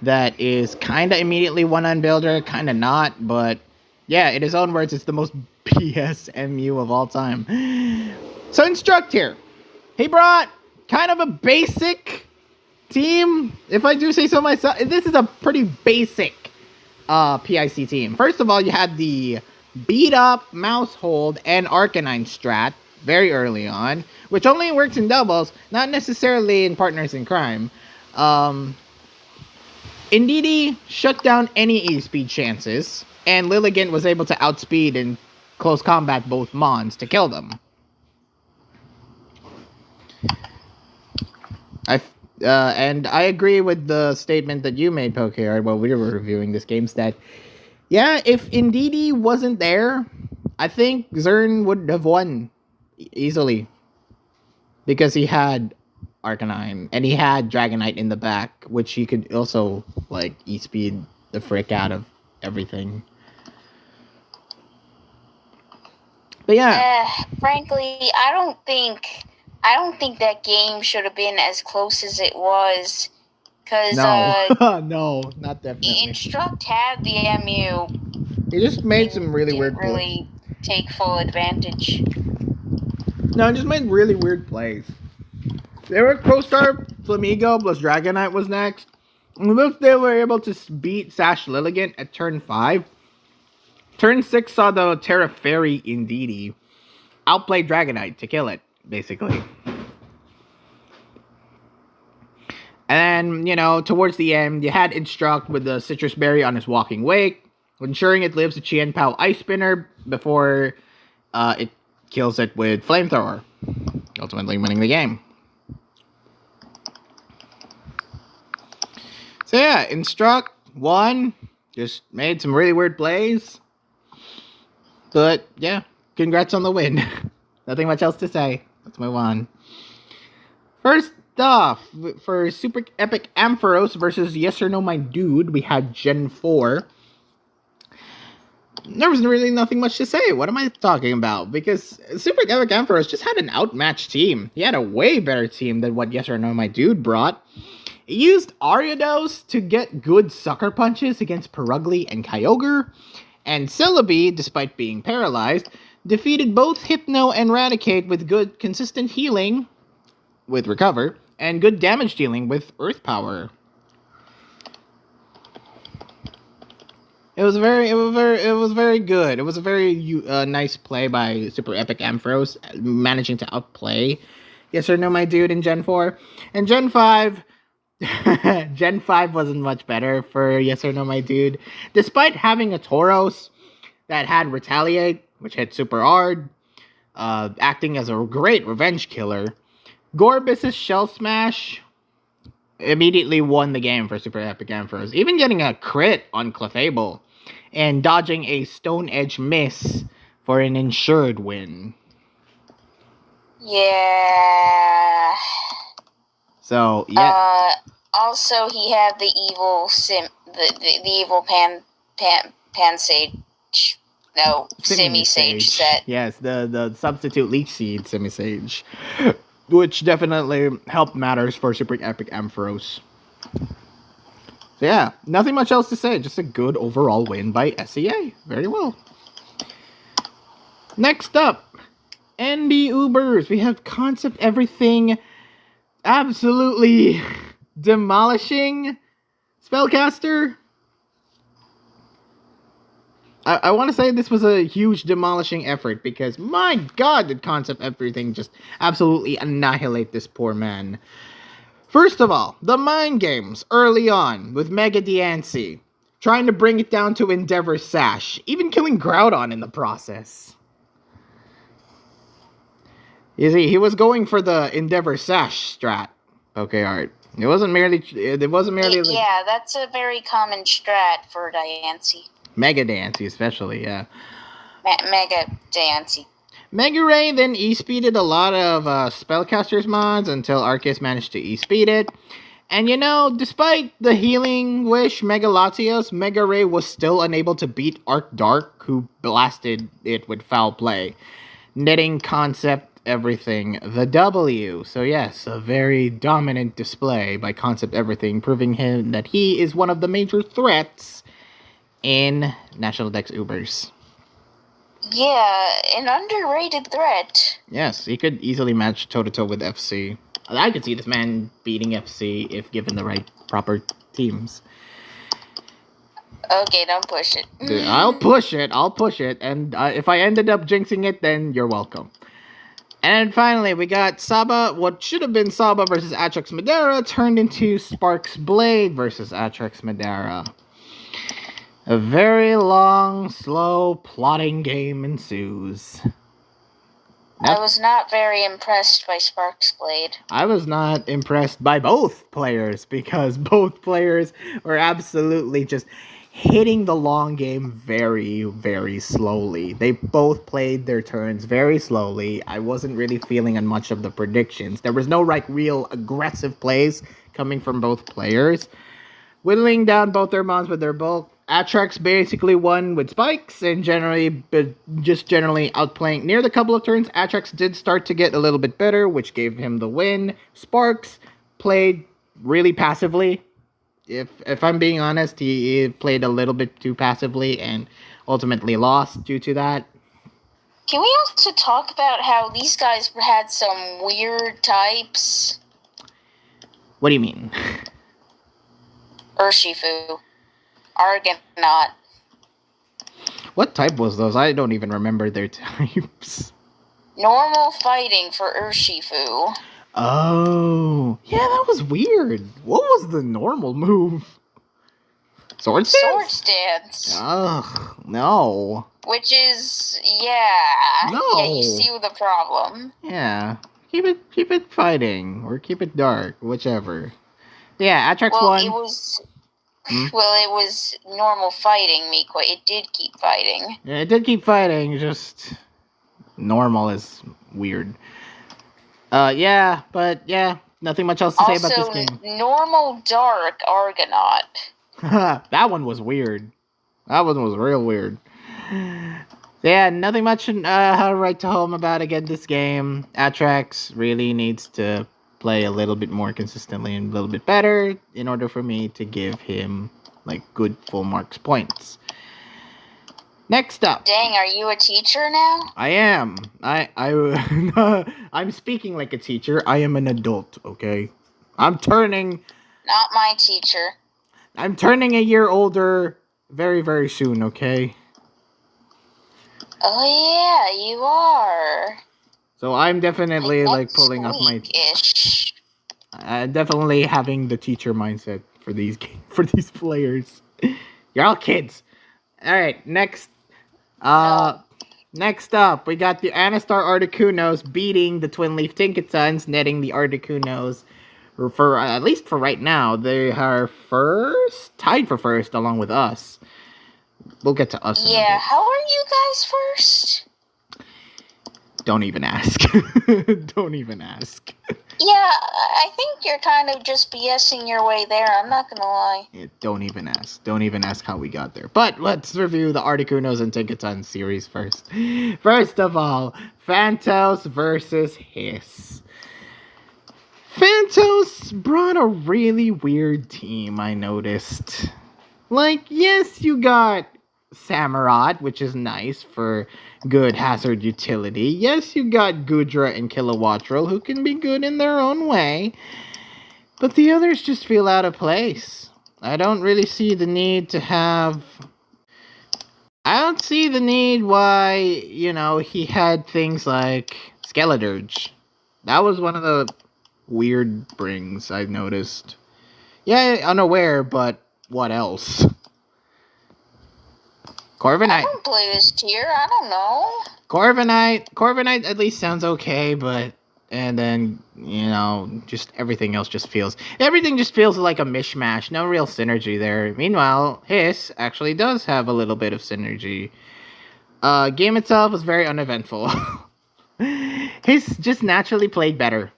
that is kind of immediately one unbuilder, kind of not, but yeah, in his own words, it's the most BS MU of all time. So Instruct here, he brought kind of a basic team, if I do say so myself. This is a pretty basic PIC team. First of all, you had the beat up mouse hold and Arcanine strat very early on, which only works in doubles, not necessarily in Partners in Crime. Indeedee shut down any E-speed chances, and Lilligant was able to outspeed in close combat both Mons to kill them. And I agree with the statement that you made, PokeArt, while we were reviewing this game, that, yeah, if Indeedee wasn't there, I think Zern would have won easily. Because he had Arcanine, and he had Dragonite in the back, which he could also, like, E-speed the frick out of everything. But yeah. Frankly, I don't think that game should have been as close as it was. Cause no, not definitely. Instruct had the MU. He just made some really weird plays. Really take full advantage. No, he just made really weird plays. They were co-star Flamigo plus Dragonite was next. And once they were able to beat Sash Lilligant at turn 5, turn 6 saw the Terra Fairy Indeedee outplay Dragonite to kill it, basically. And then, towards the end, you had Instruct with the Citrus Berry on his Walking Wake, ensuring it lives a Chien Pao Ice Spinner before it kills it with Flamethrower, ultimately winning the game. So yeah, Instruct won, just made some really weird plays. But yeah, congrats on the win. Nothing much else to say. Let's move on. First off, for Super Epic Ampharos versus Yes or No My Dude, we had Gen 4. There was really nothing much to say. What am I talking about? Because Super Epic Ampharos just had an outmatched team. He had a way better team than what Yes or No My Dude brought. He used Ariados to get good sucker punches against Perugly and Kyogre. And Celebi, despite being paralyzed, defeated both Hypno and Raticate with good consistent healing with Recover, and good damage dealing with Earth Power. It was very good. It was a very nice play by Super Epic Ampharos, managing to outplay Yes or No My Dude in Gen 4. And Gen 5, Gen 5 wasn't much better for Yes or No My Dude. Despite having a Tauros that had Retaliate, which hit super hard, acting as a great revenge killer. Gorbis' Shell Smash immediately won the game for Super Epic Ampharos, even getting a crit on Clefable and dodging a Stone Edge miss for an ensured win. Yeah. So, yeah. Also, he had the evil the evil Pansage. No, Semi-Sage set. Yes, the substitute Leech Seed Semi-Sage, which definitely helped matters for Super Epic Ampharos. So yeah, nothing much else to say. Just a good overall win by SEA. Very well. Next up, ND Ubers. We have Concept Everything absolutely demolishing Spellcaster. I want to say this was a huge demolishing effort because, my god, did Concept Everything just absolutely annihilate this poor man. First of all, the mind games early on with Mega Diancie, trying to bring it down to Endeavor Sash, even killing Groudon in the process. You see, he was going for the Endeavor Sash strat, PokeArt. It wasn't merely. Yeah, that's a very common strat for Diancie. Mega Diancie, especially, yeah. Mega Diancie. Mega Ray then E-speeded a lot of Spellcasters mods until Arceus managed to E-speed it. And despite the Healing Wish Mega Latios, Mega Ray was still unable to beat Arc Dark, who blasted it with Foul Play, netting Concept Everything the W. So yes, a very dominant display by Concept Everything, proving him that he is one of the major threats in National Dex Ubers. Yeah, an underrated threat. Yes, he could easily match toe-to-toe with FC. I could see this man beating FC if given the right proper teams. Okay, don't push it. I'll push it, and if I ended up jinxing it, then you're welcome. And finally, we got Saba. What should have been Saba versus Atrax Madara turned into Sparks Blade versus Atrax Madara. A very long, slow, plotting game ensues. I was not very impressed by Sparks Blade. I was not impressed by both players because both players were absolutely just hitting the long game very, very slowly. They both played their turns very slowly. I wasn't really feeling on much of the predictions. There was no real aggressive plays coming from both players. Whittling down both their mons with their bulk. Atrax basically won with spikes and generally outplaying. Near the couple of turns, Atrax did start to get a little bit better, which gave him the win. Sparks played really passively. If I'm being honest, he played a little bit too passively and ultimately lost due to that. Can we also talk about how these guys had some weird types? What do you mean? Urshifu. Argonaut. What type was those? I don't even remember their types. Normal fighting for Urshifu. Oh, yeah, that was weird. What was the normal move? Sword stance? Sword stance. Ugh, no. Which is, yeah. No. Yeah, you see the problem. Yeah. Keep it fighting, or keep it dark, whichever. Yeah, Atrax won. It was normal fighting, Micoy. It did keep fighting. Yeah, it did keep fighting, just normal is weird. Nothing much else to say about this game. Normal dark Argonaut. That one was weird. That one was real weird. Yeah, nothing much to write to home about again this game. Atrax really needs to play a little bit more consistently and a little bit better in order for me to give him good full marks points. Next up. Dang, are you a teacher now? I am. I'm speaking like a teacher. I am an adult, okay? I'm turning... Not my teacher. I'm turning a year older very, very soon, okay? Oh yeah, you are. So I'm definitely pulling up my... definitely having the teacher mindset for these players. You're all kids. All right, next. No. Next up, we got the Anastar Articunos beating the Twin Leaf Tinkatons, netting the Articunos for at least for right now. They are tied for first along with us. We'll get to us in a bit. Yeah, how are you guys first? Don't even ask. Don't even ask. Yeah, I think you're kind of just BSing your way there, I'm not gonna lie. Yeah, don't even ask. Don't even ask how we got there. But let's review the Articunos and Tinkaton series first. First of all, Phantos versus Hiss. Phantos brought a really weird team, I noticed. Like, yes, you got Samurott, which is nice for good hazard utility. Yes, you got Gudra and Kilowattrel, who can be good in their own way. But the others just feel out of place. I don't really see the need to have... I don't see the need why, he had things like Skeledirge. That was one of the weird brings I noticed. Yeah, unaware, but what else? Corviknight. I don't play this tier, I don't know. Corviknight at least sounds okay, but... And then, just everything else everything just feels like a mishmash. No real synergy there. Meanwhile, Hiss actually does have a little bit of synergy. Game itself was very uneventful. Hiss just naturally played better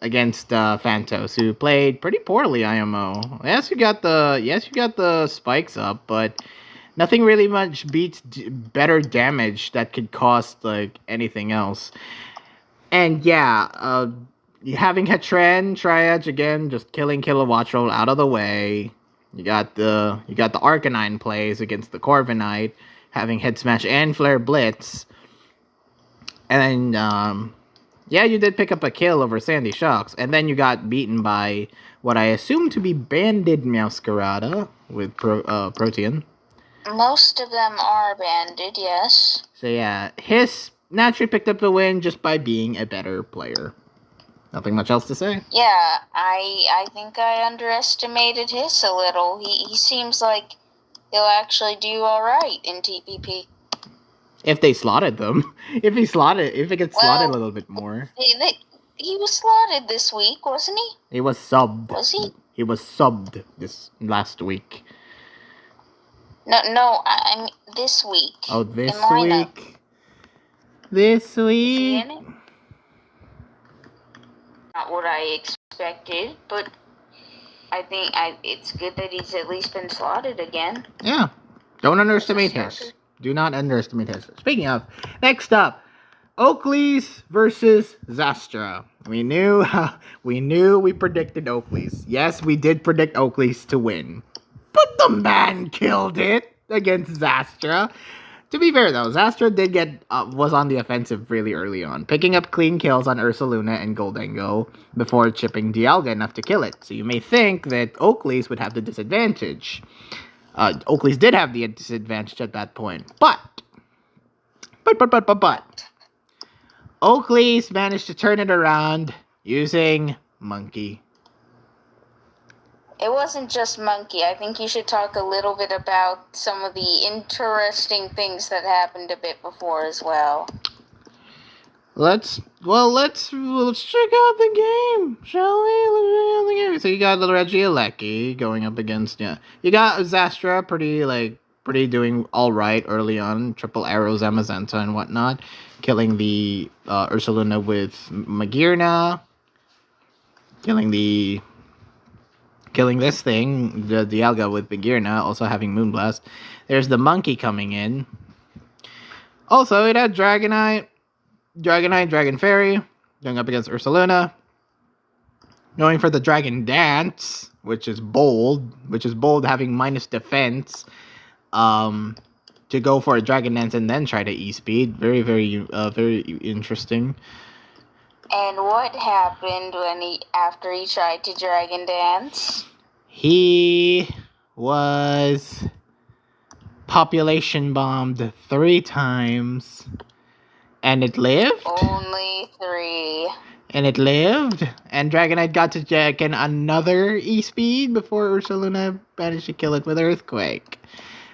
against Phantos, who played pretty poorly, IMO. Yes, you got the spikes up, but nothing really much beats better damage that could cost like anything else. And yeah, having Heatran, Triage again, just killing Kilowattrel out of the way. You got the Arcanine plays against the Corviknight, having Head Smash and Flare Blitz. And then, you did pick up a kill over Sandy Shocks. And then you got beaten by what I assume to be Banded Meowscarada with Protean. Most of them are banded, yes. So yeah, Hiss naturally picked up the win just by being a better player. Nothing much else to say. Yeah, I think I underestimated Hiss a little. He seems like he'll actually do alright in TPP. If they slotted them. If it gets slotted a little bit more. He was slotted this week, wasn't he? He was subbed. Was he? He was subbed this last week. No, I mean this week. Oh, this week? This week? Not what I expected, but I think it's good that he's at least been slotted again. Yeah. Don't underestimate Hiss. Do not underestimate Hiss. Speaking of, next up, Oakleys versus Zastra. We predicted Oakleys. Yes, we did predict Oakleys to win. But the man killed it against Zastra. To be fair, though, Zastra did was on the offensive really early on, picking up clean kills on Ursaluna and Goldengo before chipping Dialga enough to kill it. So you may think that Oakleys would have the disadvantage. Oakleys did have the disadvantage at that point, but Oakleys managed to turn it around using Monkey. It wasn't just Monkey. I think you should talk a little bit about some of the interesting things that happened a bit before as well. Let's check out the game, shall we? Let's check out the game. So you got little Regieleki going up against, you got Zastra pretty doing all right early on, triple arrows, Amazenta and whatnot, killing the Ursaluna with Magearna, killing this thing, the Dialga with Magearna, also having Moonblast. There's the Monkey coming in. Also, it had Dragonite, Dragon Fairy, going up against Ursaluna. Going for the Dragon Dance, which is bold, having minus defense. To go for a Dragon Dance and then try to E-Speed. Very, very interesting. And what happened after he tried to Dragon Dance? He was population bombed 3 times. And it lived? Only 3. And it lived? And Dragonite got to get another E-Speed before Ursaluna managed to kill it with Earthquake.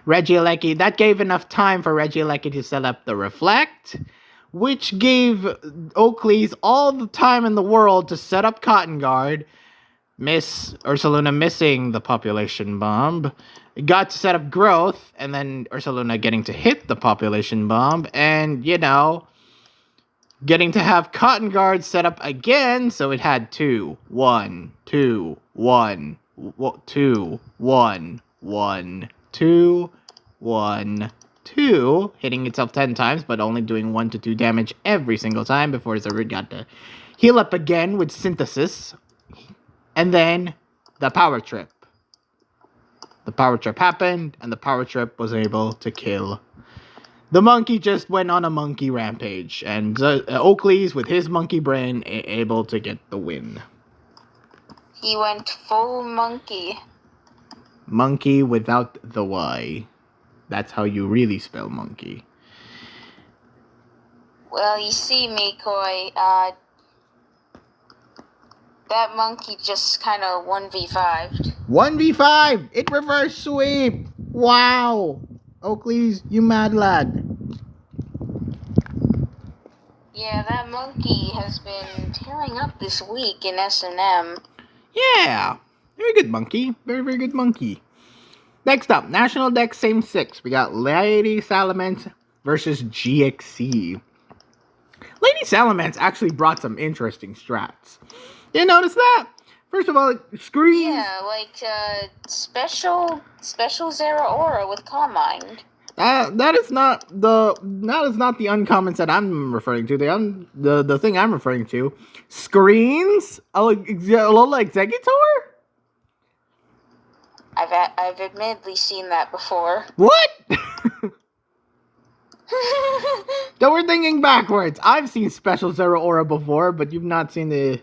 Regieleki, that gave enough time for Regieleki to set up the Reflect, which gave Oakleys all the time in the world to set up Cotton Guard. Miss Ursaluna missing the population bomb. Got to set up Growth, and then Ursaluna getting to hit the population bomb, and, getting to have Cotton Guard set up again, so it had 2, 1, 2, 1, 2, 1, 1, 2, 1, 2, hitting itself 10 times, but only doing 1 to 2 damage every single time before Zerud got to heal up again with Synthesis. And then the Power Trip. The Power Trip happened, and the Power Trip was able to kill. The monkey just went on a monkey rampage, and Oakleys, with his monkey brain, able to get the win. He went full monkey. Monkey without the Y. That's how you really spell monkey. Well, you see, Micoy, that monkey just kind of 1v5'd. 1v5! It reverse sweep! Wow! Oakleys, you mad lad. Yeah, that monkey has been tearing up this week in S&M. Yeah! Very good monkey. Very, very good monkey. Next up, National Dex Same 6. We got Lady Salamence versus GXC. Lady Salamence actually brought some interesting strats. You notice that? First of all, screens. Yeah, like special Zera Aura with Calm Mind. That is not the uncommon set I'm referring to. The thing I'm referring to. Screens? Alola Executor? I've admittedly seen that before. What? So we're thinking backwards. I've seen Special Zero Aura before, but you've not seen the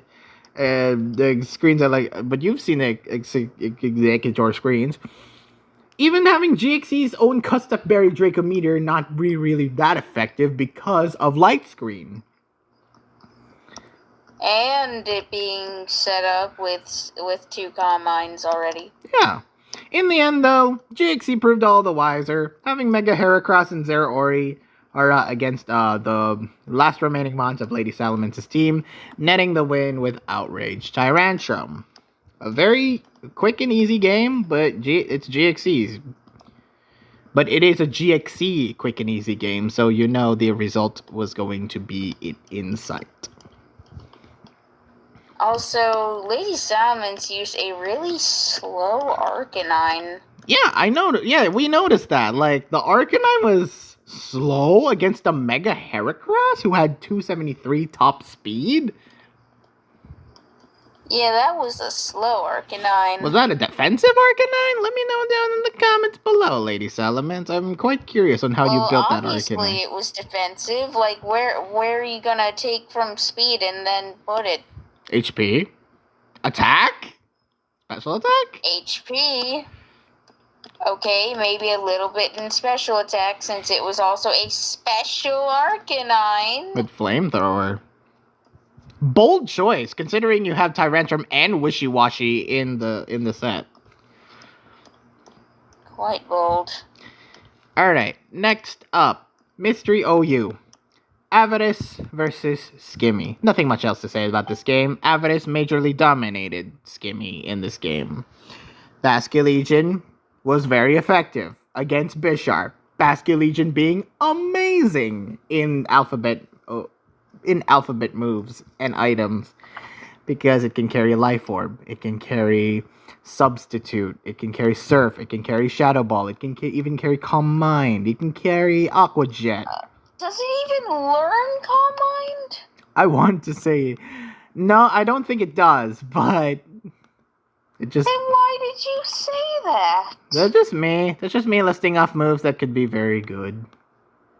screens but you've seen the Executor screens. Even having GXC's own Custom Berry Dracometer not really that effective because of Light Screen. And it being set up with 2 Calm Minds already. Yeah. In the end, though, GXC proved all the wiser. Having Mega Heracross and Zeraori are against the last remaining mons of Lady Salamence's team, netting the win with Outrage Tyrantrum. A very quick and easy game, but it's GXC's. But it is a GXC quick and easy game, so you know the result was going to be in sight. Also, Lady Salamence used a really slow Arcanine. Yeah, I noticed. Yeah, we noticed that. Like, the Arcanine was slow against a Mega Heracross who had 273 top speed. Yeah, that was a slow Arcanine. Was that a defensive Arcanine? Let me know down in the comments below, Lady Salamence. I'm quite curious on how you built that Arcanine. Obviously it was defensive. Like, where are you gonna take from speed and then put it? HP? Attack? Special attack? HP. Okay, maybe a little bit in special attack since it was also a special Arcanine. With Flamethrower. Bold choice, considering you have Tyrantrum and Wishy-Washy in the set. Quite bold. Alright, next up. Mystery OU. Avidus versus Skimmy. Nothing much else to say about this game. Avidus majorly dominated Skimmy in this game. Basculegion was very effective against Bisharp. Basculegion being amazing in alphabet moves and items because it can carry Life Orb, it can carry Substitute, it can carry Surf, it can carry Shadow Ball, it can even carry Calm Mind, it can carry Aqua Jet. Does it even learn Calm Mind? I want to say no, I don't think it does, but it just. Then why did you say that? That's just me. That's just me listing off moves that could be very good.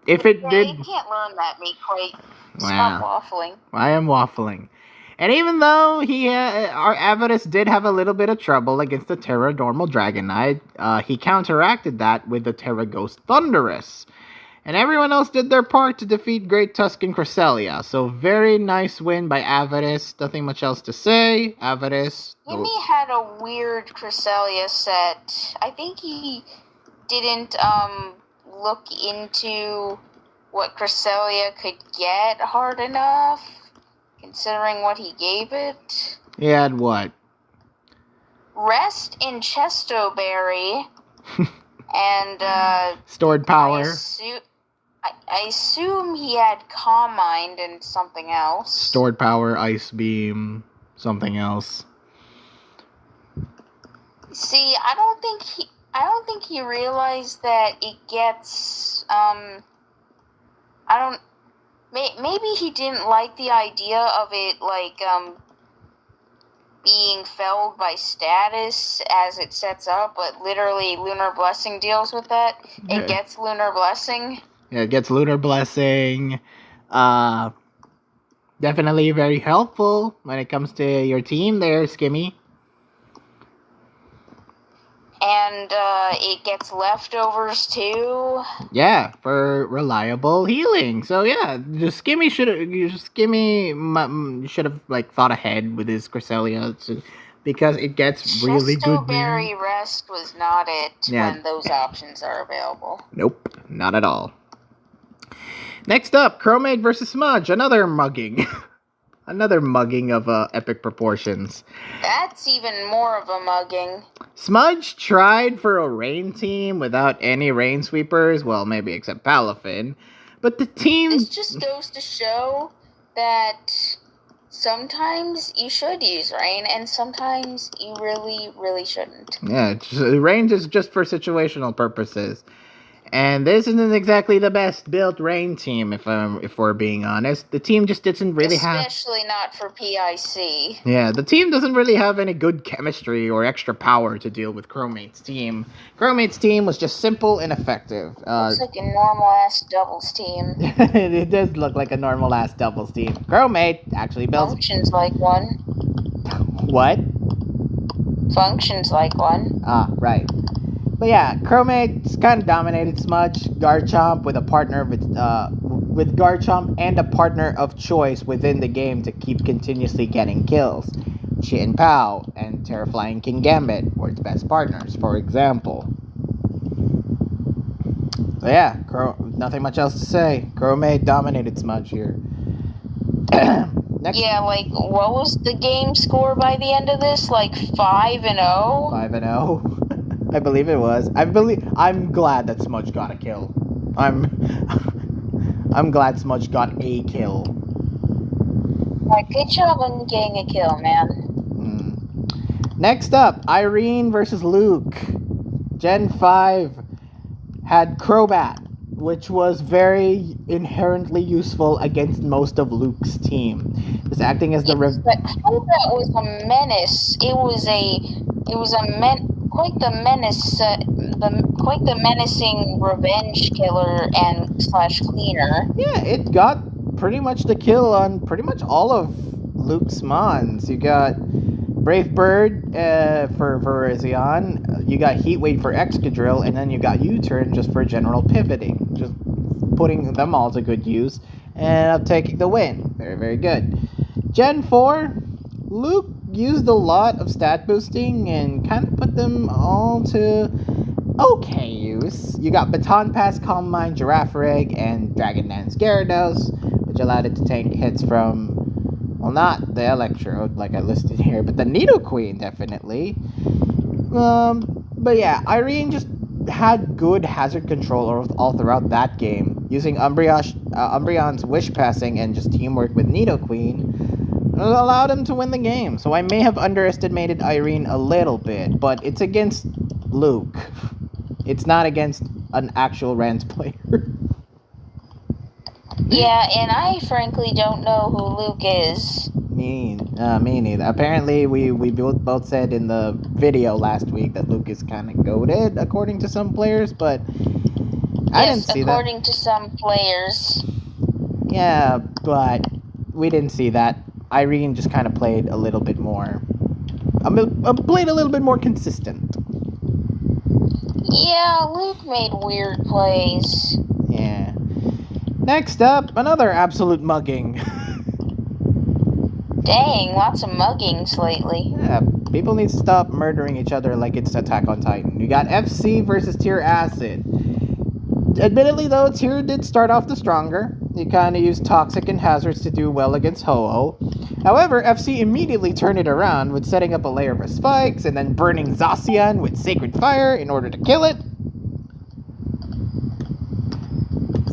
If it did, you can't learn that, Micoy. Wow. Stop waffling. I am waffling. And even though our Avidus did have a little bit of trouble against the Terra Normal Dragonite, he counteracted that with the Terra Ghost Thunderous. And everyone else did their part to defeat Great Tusk and Cresselia. So very nice win by Avidus. Nothing much else to say. Avidus. Gimme had a weird Cresselia set. I think he didn't look into what Cresselia could get hard enough, considering what he gave it. He had what? Rest in Chestoberry, and stored power. I assume he had Calm Mind and something else. Stored power, Ice Beam, something else. See, I don't think he realized that it gets maybe he didn't like the idea of it being felled by status as it sets up, but literally Lunar Blessing deals with that. It gets Lunar Blessing. Yeah, it gets Lunar Blessing. Definitely very helpful when it comes to your team there, Skimmy. And it gets Leftovers too. Yeah, for reliable healing. So yeah, Skimmy should have thought ahead with his Cresselia, because it gets really good. Chestoberry Rest was not it when those options are available. Nope, not at all. Next up, Chromate versus Smudge, another mugging. Another mugging of epic proportions. That's even more of a mugging. Smudge tried for a rain team without any rain sweepers, well, maybe except Palafin, but the team... This just goes to show that sometimes you should use rain, and sometimes you really, really shouldn't. Yeah, rain is just for situational purposes. And this isn't exactly the best built rain team, if we're being honest. The team just doesn't really Especially not for PIC. Yeah, the team doesn't really have any good chemistry or extra power to deal with Chromate's team. Chromate's team was just simple and effective. Looks like a normal-ass doubles team. It does look like a normal-ass doubles team. Chromate actually builds... Functions like one. What? Functions like one. Ah, right. But yeah, Chromate's kind of dominated Smudge, Garchomp with Garchomp and a partner of choice within the game to keep continuously getting kills. Chin Pao and Terraflying King Gambit were its best partners, for example. So yeah, nothing much else to say. Chromate dominated Smudge here. Yeah, what was the game score by the end of this? 5-0? 5-0. I believe it was. I'm glad that Smudge got a kill. I'm glad Smudge got a kill. Good job on getting a kill, man. Next up, Irene versus Luke. Gen 5 had Crobat, which was very inherently useful against most of Luke's team. Just acting as the... Crobat was a menace. Quite the menacing revenge killer and / cleaner. Yeah, it got pretty much the kill on pretty much all of Luke's mons. You got Brave Bird for Virizion, you got Heat Wave for Excadrill, and then you got U-Turn just for general pivoting. Just putting them all to good use, and taking the win. Very, very good. Gen 4, Luke used a lot of stat boosting and kind of put them all to okay use. You got Baton Pass, Calm Mind, Giraffe Rig, and Dragon Dance Gyarados, which allowed it to tank hits from, well, not the Electrode like I listed here, but the Nidoqueen definitely. But yeah, Irene just had good hazard control all throughout that game, using Umbreon's Wish Passing and just teamwork with Nidoqueen. It allowed him to win the game. So I may have underestimated Irene a little bit, but it's against Luke. It's not against an actual Rans player. Yeah, and I frankly don't know who Luke is. Me neither. Apparently, we both said in the video last week that Luke is kind of goated, according to some players, but I didn't see that. According to some players. Yeah, but we didn't see that. Irene just kind of played a little bit more consistent. Yeah, Luke made weird plays. Yeah. Next up, another absolute mugging. Dang, lots of muggings lately. Yeah, people need to stop murdering each other like it's Attack on Titan. You got FC versus Tier Acid. Admittedly, though, Tier did start off the stronger. He kind of used Toxic and Hazards to do well against Ho-Oh. However, FC immediately turned it around with setting up a layer of spikes and then burning Zacian with Sacred Fire in order to kill it.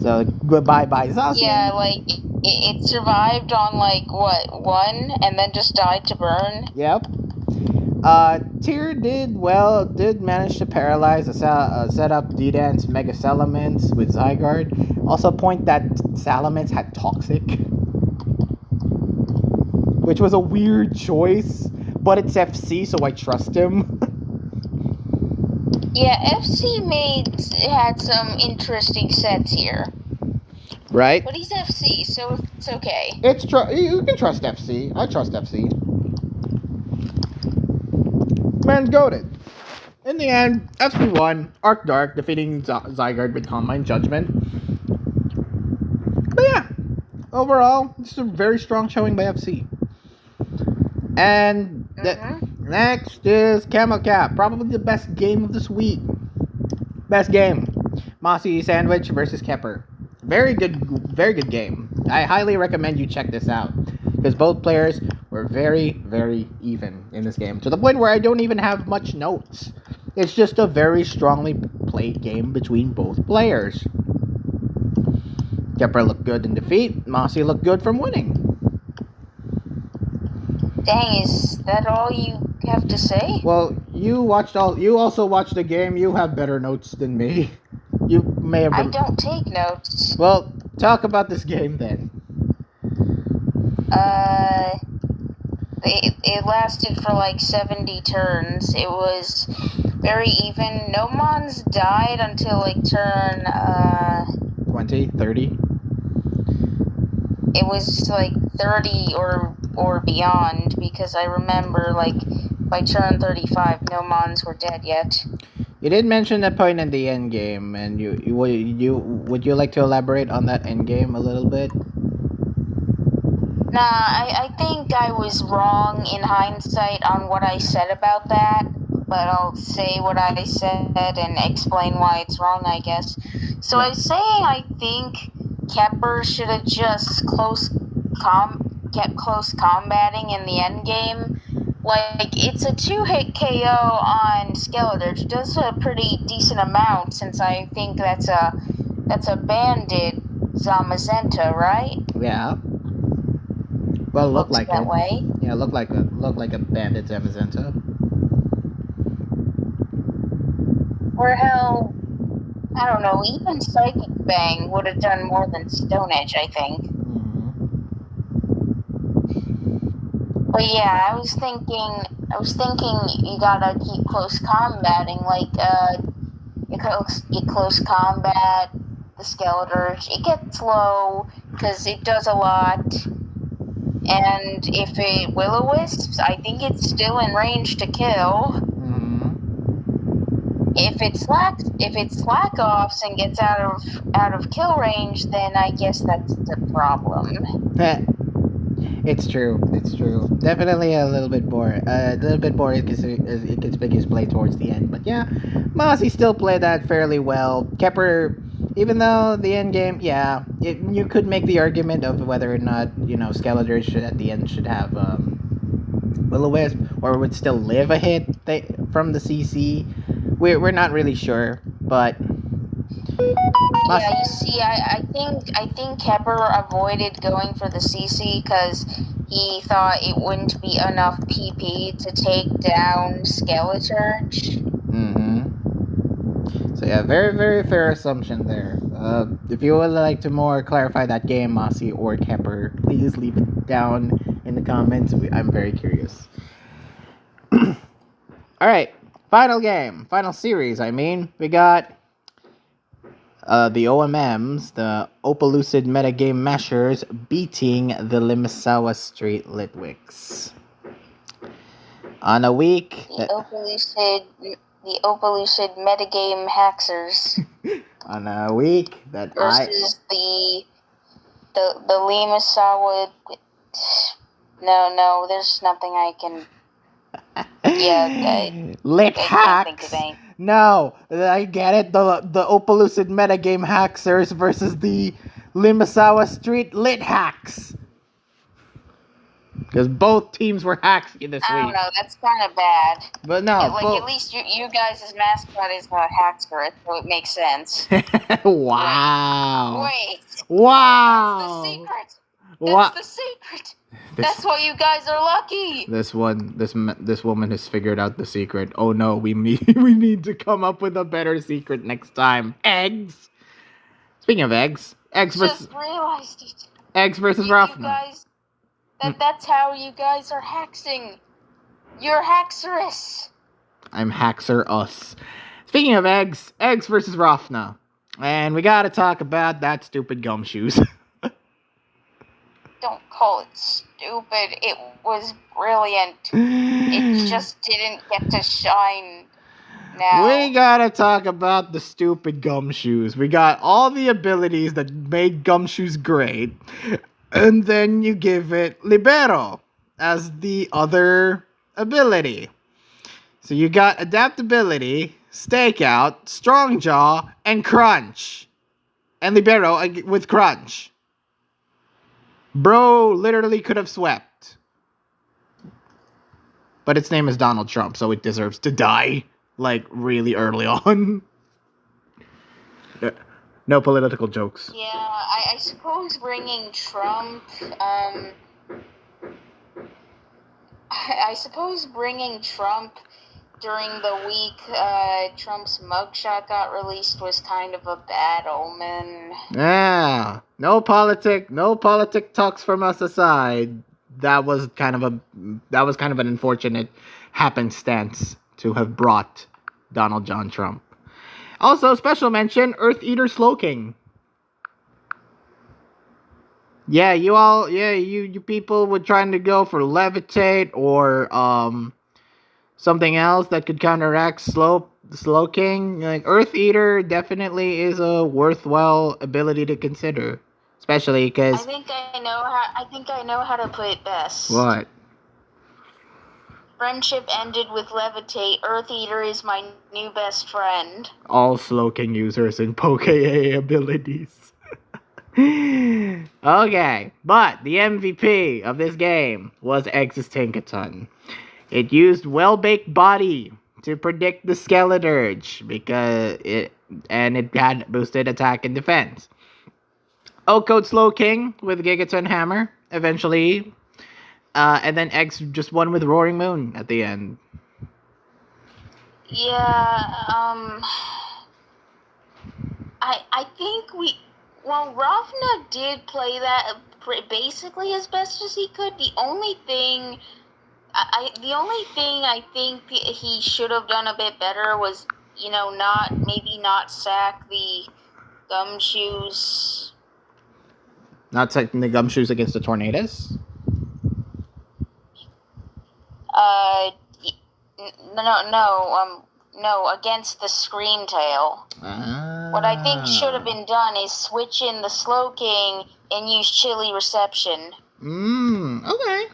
So, goodbye, Zacian. Yeah, like, it survived on, like, what, 1, and then just died to burn? Yep. Tyr did manage to paralyze set up D-Dance Mega Salamence with Zygarde. Also point that Salamence had Toxic, which was a weird choice, but it's FC, so I trust him. Yeah, FC had some interesting sets here. Right? But he's FC, so it's okay. You can trust FC. I trust FC. Man's goated. In the end, FC won. Arc Dark defeating Zygarde with Combine Judgment. But yeah, overall, this is a very strong showing by FC. And next is Camo Cap, probably the best game of this week. Best game, Mossy Sandwich versus Kepper. Very good game. I highly recommend you check this out because both players were very, very even in this game to the point where I don't even have much notes. It's just a very strongly played game between both players. Kepper looked good in defeat. Mossy looked good from winning. Dang, is that all you have to say? Well, you also watched the game. You have better notes than me. You may have. I don't take notes. Well, talk about this game then. It lasted for like 70 turns. It was very even. No mons died until like turn 20, 30. It was like 30 or beyond, because I remember like by turn 35 no mons were dead yet. You did mention that point in the end game, and would you like to elaborate on that end game a little bit? Nah, I think I was wrong in hindsight on what I said about that, but I'll say what I said and explain why it's wrong, I guess. So I was saying I think Kepper should have just kept close combating in the end game. Like, it's a 2-hit KO on Skeletor, which does a pretty decent amount, since I think that's a banded Zamazenta, right? Yeah. Well, look like that it. Way. Yeah, look like a banded Zamazenta. Or hell, I don't know, even Psychic Bang would have done more than Stone Edge, I think. But yeah, I was thinking you gotta keep close combating, like you close combat the Skeletor. It gets low because it does a lot, and if it Will-O-Wisps, I think it's still in range to kill. If it slack offs and gets out of kill range, then I guess that's the problem. It's true. Definitely a little bit boring. Because it gets biggest play towards the end. But yeah, Mossy still played that fairly well. Kepper, even though the end game, you could make the argument of whether or not Skeletor should have Will-O-Wisp or would still live a hit from the CC. We're not really sure, but. Yeah, you see, I think Kepper avoided going for the CC because he thought it wouldn't be enough PP to take down Skeletor. So yeah, very, very fair assumption there. If you would like to more clarify that game, Mossy or Kepper, please leave it down in the comments. I'm very curious. Alright, final series, we got the OMMs, the Opalucid Metagame Mashers, beating the Limasawa Street Litwicks. On a week... The Opalucid Metagame Haxers. On a week that versus the Limasawa No, there's nothing I can. Lit I can't think of hacks. any. No, I get it. The Opalucid metagame hackers versus the Limasawa Street lit hacks. Because both teams were hacksy this I don't week. know. That's kind of bad. But no, At least you guys' mascot is a hacker, so it makes sense. Wow. Wait. Wow. That's the secret. What? That's the secret. That's why you guys are lucky. This woman has figured out the secret. Oh no, we need to come up with a better secret next time. Eggs. Speaking of eggs, Just realized it. Eggs versus Rafna. That's how you guys are hexing. You're Haxorus. I'm Haxer us. Speaking of eggs versus Rafna. And we gotta talk about that stupid gumshoes. Don't call it stupid. It was brilliant. It just didn't get to shine now. We gotta talk about the stupid gumshoes. We got all the abilities that made gumshoes great. And then you give it Libero as the other ability. So you got adaptability, stakeout, strong jaw, and crunch. And Libero with crunch. Bro literally could have swept. But its name is Donald Trump, so it deserves to die, like, really early on. No political jokes. Yeah, I suppose bringing Trump, I suppose bringing Trump during the week Trump's mugshot got released was kind of a bad omen. Yeah, no politic talks from us aside. That was kind of an unfortunate happenstance to have brought Donald John Trump. Also, special mention, Earth Eater Slowking. Yeah, you people were trying to go for Levitate or something else that could counteract Slowking. Like, Earth Eater definitely is a worthwhile ability to consider, especially because I think I know how to put it best. What? Friendship ended with Levitate. Earth Eater is my new best friend. All Slowking users in PokeA abilities. Okay, but the MVP of this game was Ex's Tinkaton. It used Well-Baked Body to predict the Skeleturge because it had boosted attack and defense. O-Code Slowking with Gigaton Hammer eventually, and then X just won with Roaring Moon at the end. Yeah, I think Ravna did play that basically as best as he could. The only thing I think he should have done a bit better was, not sack the gumshoes. Not sacking the gumshoes against the Tornadoes? No, against the Screamtail. What I think should have been done is switch in the Slowking and use Chili Reception. Okay.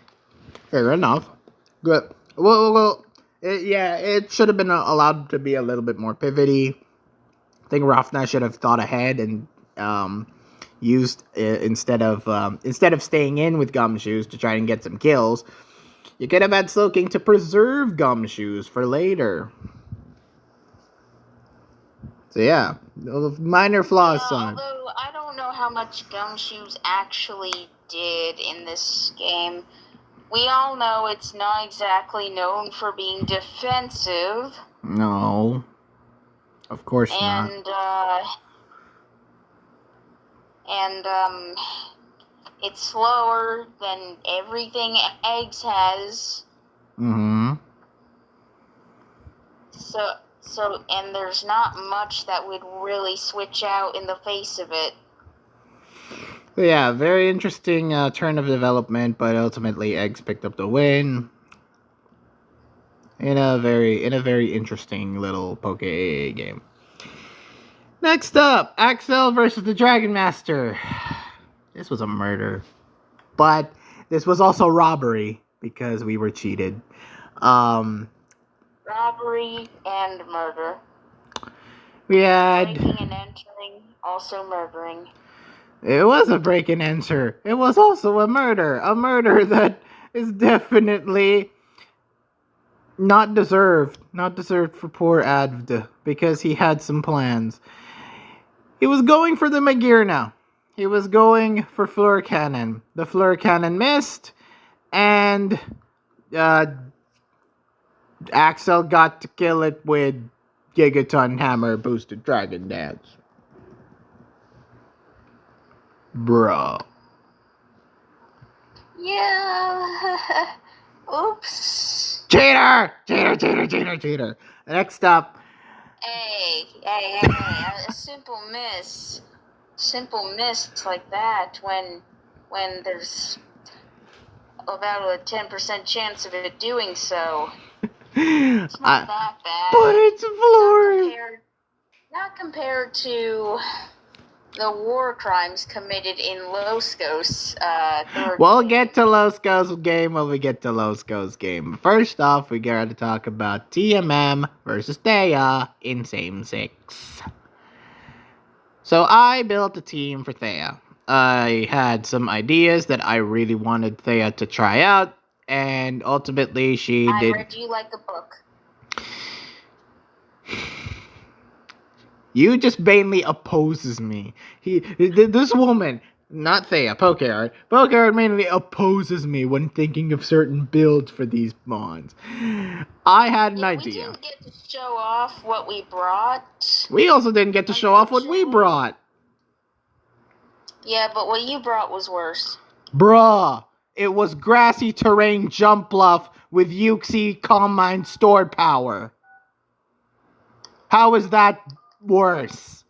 Fair enough. Good. Well, it should have been allowed to be a little bit more pivoty. I think Rafna should have thought ahead and used instead of staying in with Gumshoes to try and get some kills. You could have had Slowking to preserve Gumshoes for later. So yeah, minor flaws, son. Although I don't know how much Gumshoes actually did in this game. We all know it's not exactly known for being defensive. No. Of course not. And it's slower than everything Eggs has. Mm-hmm. So, and there's not much that would really switch out in the face of it. Yeah, very interesting turn of development, but ultimately Eggs picked up the win in a very interesting little Poke game. Next up, Axel versus the Dragon Master. This was a murder, but This was also robbery because we were cheated. Robbery and murder. We had... Breaking and entering, also murdering. It was a break and enter. It was also a murder. A murder that is definitely not deserved. Not deserved for poor Advd because he had some plans. He was going for the Magir now. He was going for Fleur Cannon. The Fleur Cannon missed, and Axel got to kill it with Gigaton Hammer Boosted Dragon Dance. Bro. Yeah. Oops. Cheater! Cheater. Next up. Hey. A simple miss like that when there's about a 10% chance of it doing so. It's not that bad. But it's Fleur. Not compared to the war crimes committed in Loskos. We'll get to Loskos game when we get to Loskos game. First off, we gotta talk about TMM versus Thea in Same 6. So I built a team for Thea. I had some ideas that I really wanted Thea to try out, and ultimately she did. I read you like a book. You just mainly opposes me. This woman, not Thea, PokeArt. PokeArt mainly opposes me when thinking of certain builds for these mons. I had an idea. We didn't get to show off what we brought. We also didn't get to show off what we brought. Yeah, but what you brought was worse. Bruh, it was grassy terrain jump bluff with Yuxi Calm Mind stored power. How is that worse?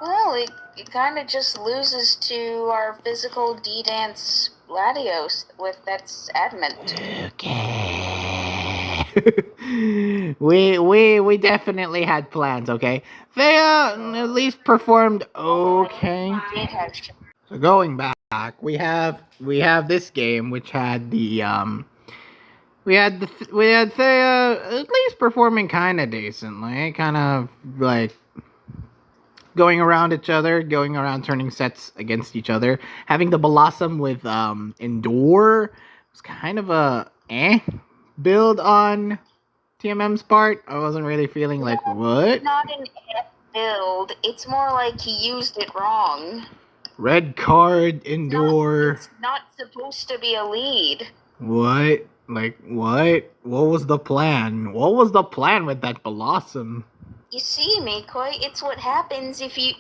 Well, it kind of just loses to our physical D-Dance Latios with that's adamant. Okay. we definitely had plans, okay? They at least performed okay. So going back, we have this game which had the we had Thea at least performing kind of decently, kind of like going around each other, going around turning sets against each other. Having the Blossom with Endure was kind of a build on TMM's part. I wasn't really feeling like what? Not an build. It's more like he used it wrong. Red card, Endure. It's not supposed to be a lead. What? Like what? What was the plan? What was the plan with that Blossom? You see, Micoy, it's what happens if you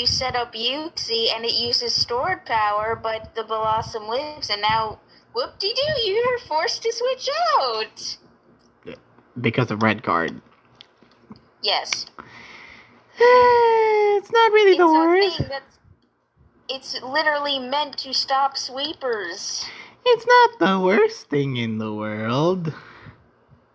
set up Yuxi and it uses stored power, but the Blossom lives, and now whoop-de-doo, you're forced to switch out. Because of red card. Yes. It's not really the worst. It's literally meant to stop sweepers. It's not the worst thing in the world.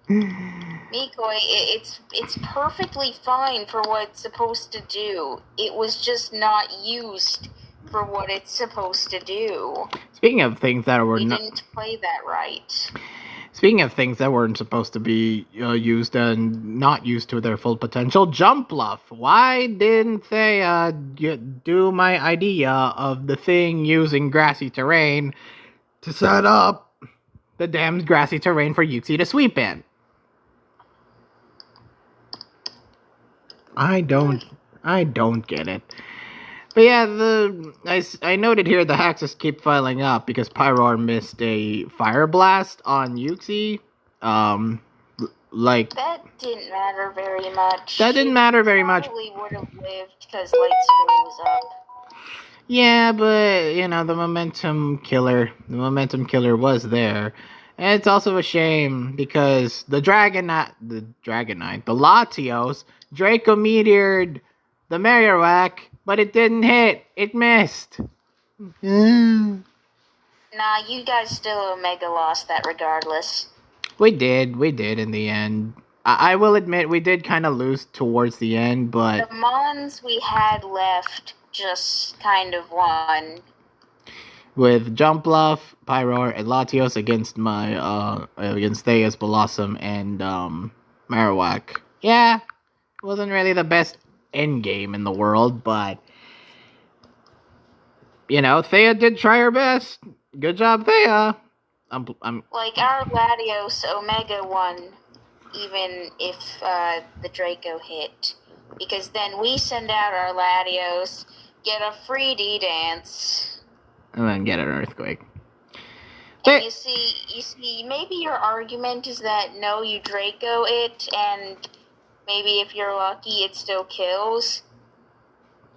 Micoy, it's perfectly fine for what it's supposed to do. It was just not used for what it's supposed to do. Speaking of things that were didn't play that right. Speaking of things that weren't supposed to be used and not used to their full potential, Jump Bluff. Why didn't they do my idea of the thing using grassy terrain to set up the damn grassy terrain for Yuxi to sweep in? I don't get it. But yeah, I noted here the hacks keep filing up because Pyroar missed a Fire Blast on Yuxi. Like that didn't matter very much. That didn't matter very much. Probably would have lived because Light Screen was up. Yeah, but you know the momentum killer was there. And it's also a shame because the Latios, Draco Meteored the Marowak, but it didn't hit. It missed. Nah, you guys still Omega lost that regardless. We did in the end. I will admit we did kind of lose towards the end, but the mons we had left just kind of won. with Jumpluff, Pyroar, and Latios against against Theus, Blossom, and Marowak. Yeah, it wasn't really the best end game in the world, but Thea did try her best. Good job, Thea. I'm Like, our Latios Omega won, even if the Draco hit. Because then we send out our Latios, get a free D-Dance. and then get an Earthquake. And you see, maybe your argument is that no, you Draco it, and maybe if you're lucky, it still kills.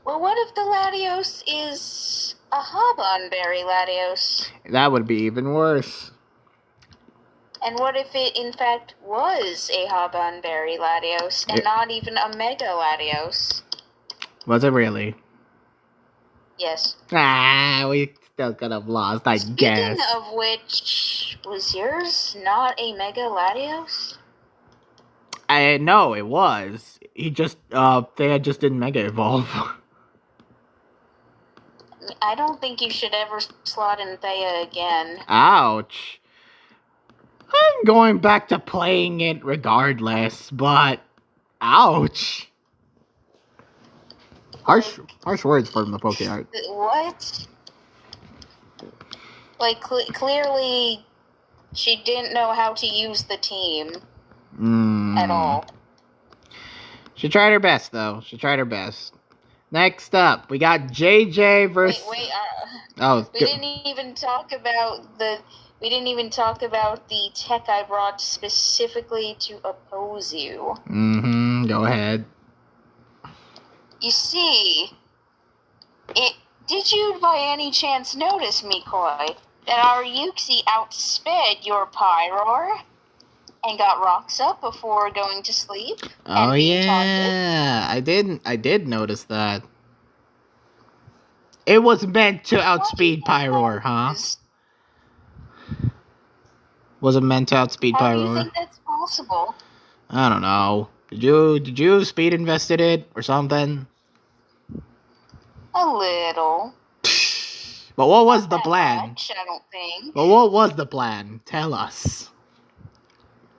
Well, what if the Latios is a Habanberry Latios? That would be even worse. And what if it, in fact, was a Habanberry Latios, and not even a Mega Latios? Was it really? Yes. We still could have lost, I guess. Speaking of which, was yours not a Mega Latios? No, it was. He just, Thea just didn't Mega Evolve. I don't think you should ever slot in Thea again. Ouch. I'm going back to playing it regardless, but ouch. Harsh words from the PokeArt. What? Like, clearly, she didn't know how to use the team at all. She tried her best, though. She tried her best. Next up, we got JJ versus. Wait. We good. didn't even talk about the. We didn't even talk about the tech I brought specifically to oppose you. Go ahead. You see, did you by any chance notice, Micoy, that our Uxie outsped your Pyroar and got rocks up before going to sleep? Oh yeah, I did notice that. It was meant to outspeed Pyroar, huh? Was it meant to outspeed Pyroar? How do you think that's possible? I don't know. Did you speed invested it or something? A little. But what was the plan? Much, I don't think. But what was the plan? Tell us.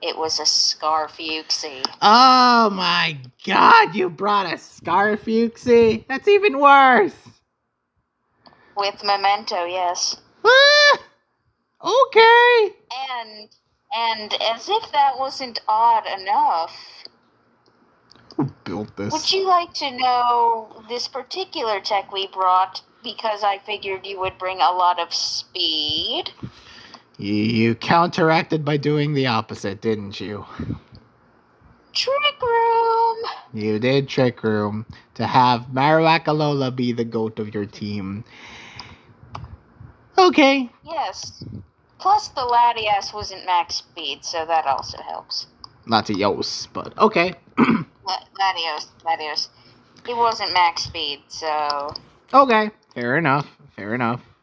It was a Scarf Uxie. Oh my god, you brought a Scarf Uxie? That's even worse. With Memento, yes. Okay. And as if that wasn't odd enough. Who built this? Would you like to know this particular tech we brought? Because I figured you would bring a lot of speed. You counteracted by doing the opposite, didn't you? Trick Room! You did Trick Room to have Marowak Alola be the GOAT of your team. Okay. Yes. Plus the Latias wasn't max speed, so that also helps. Latios, but okay. Latios. It wasn't max speed, so... Okay, fair enough.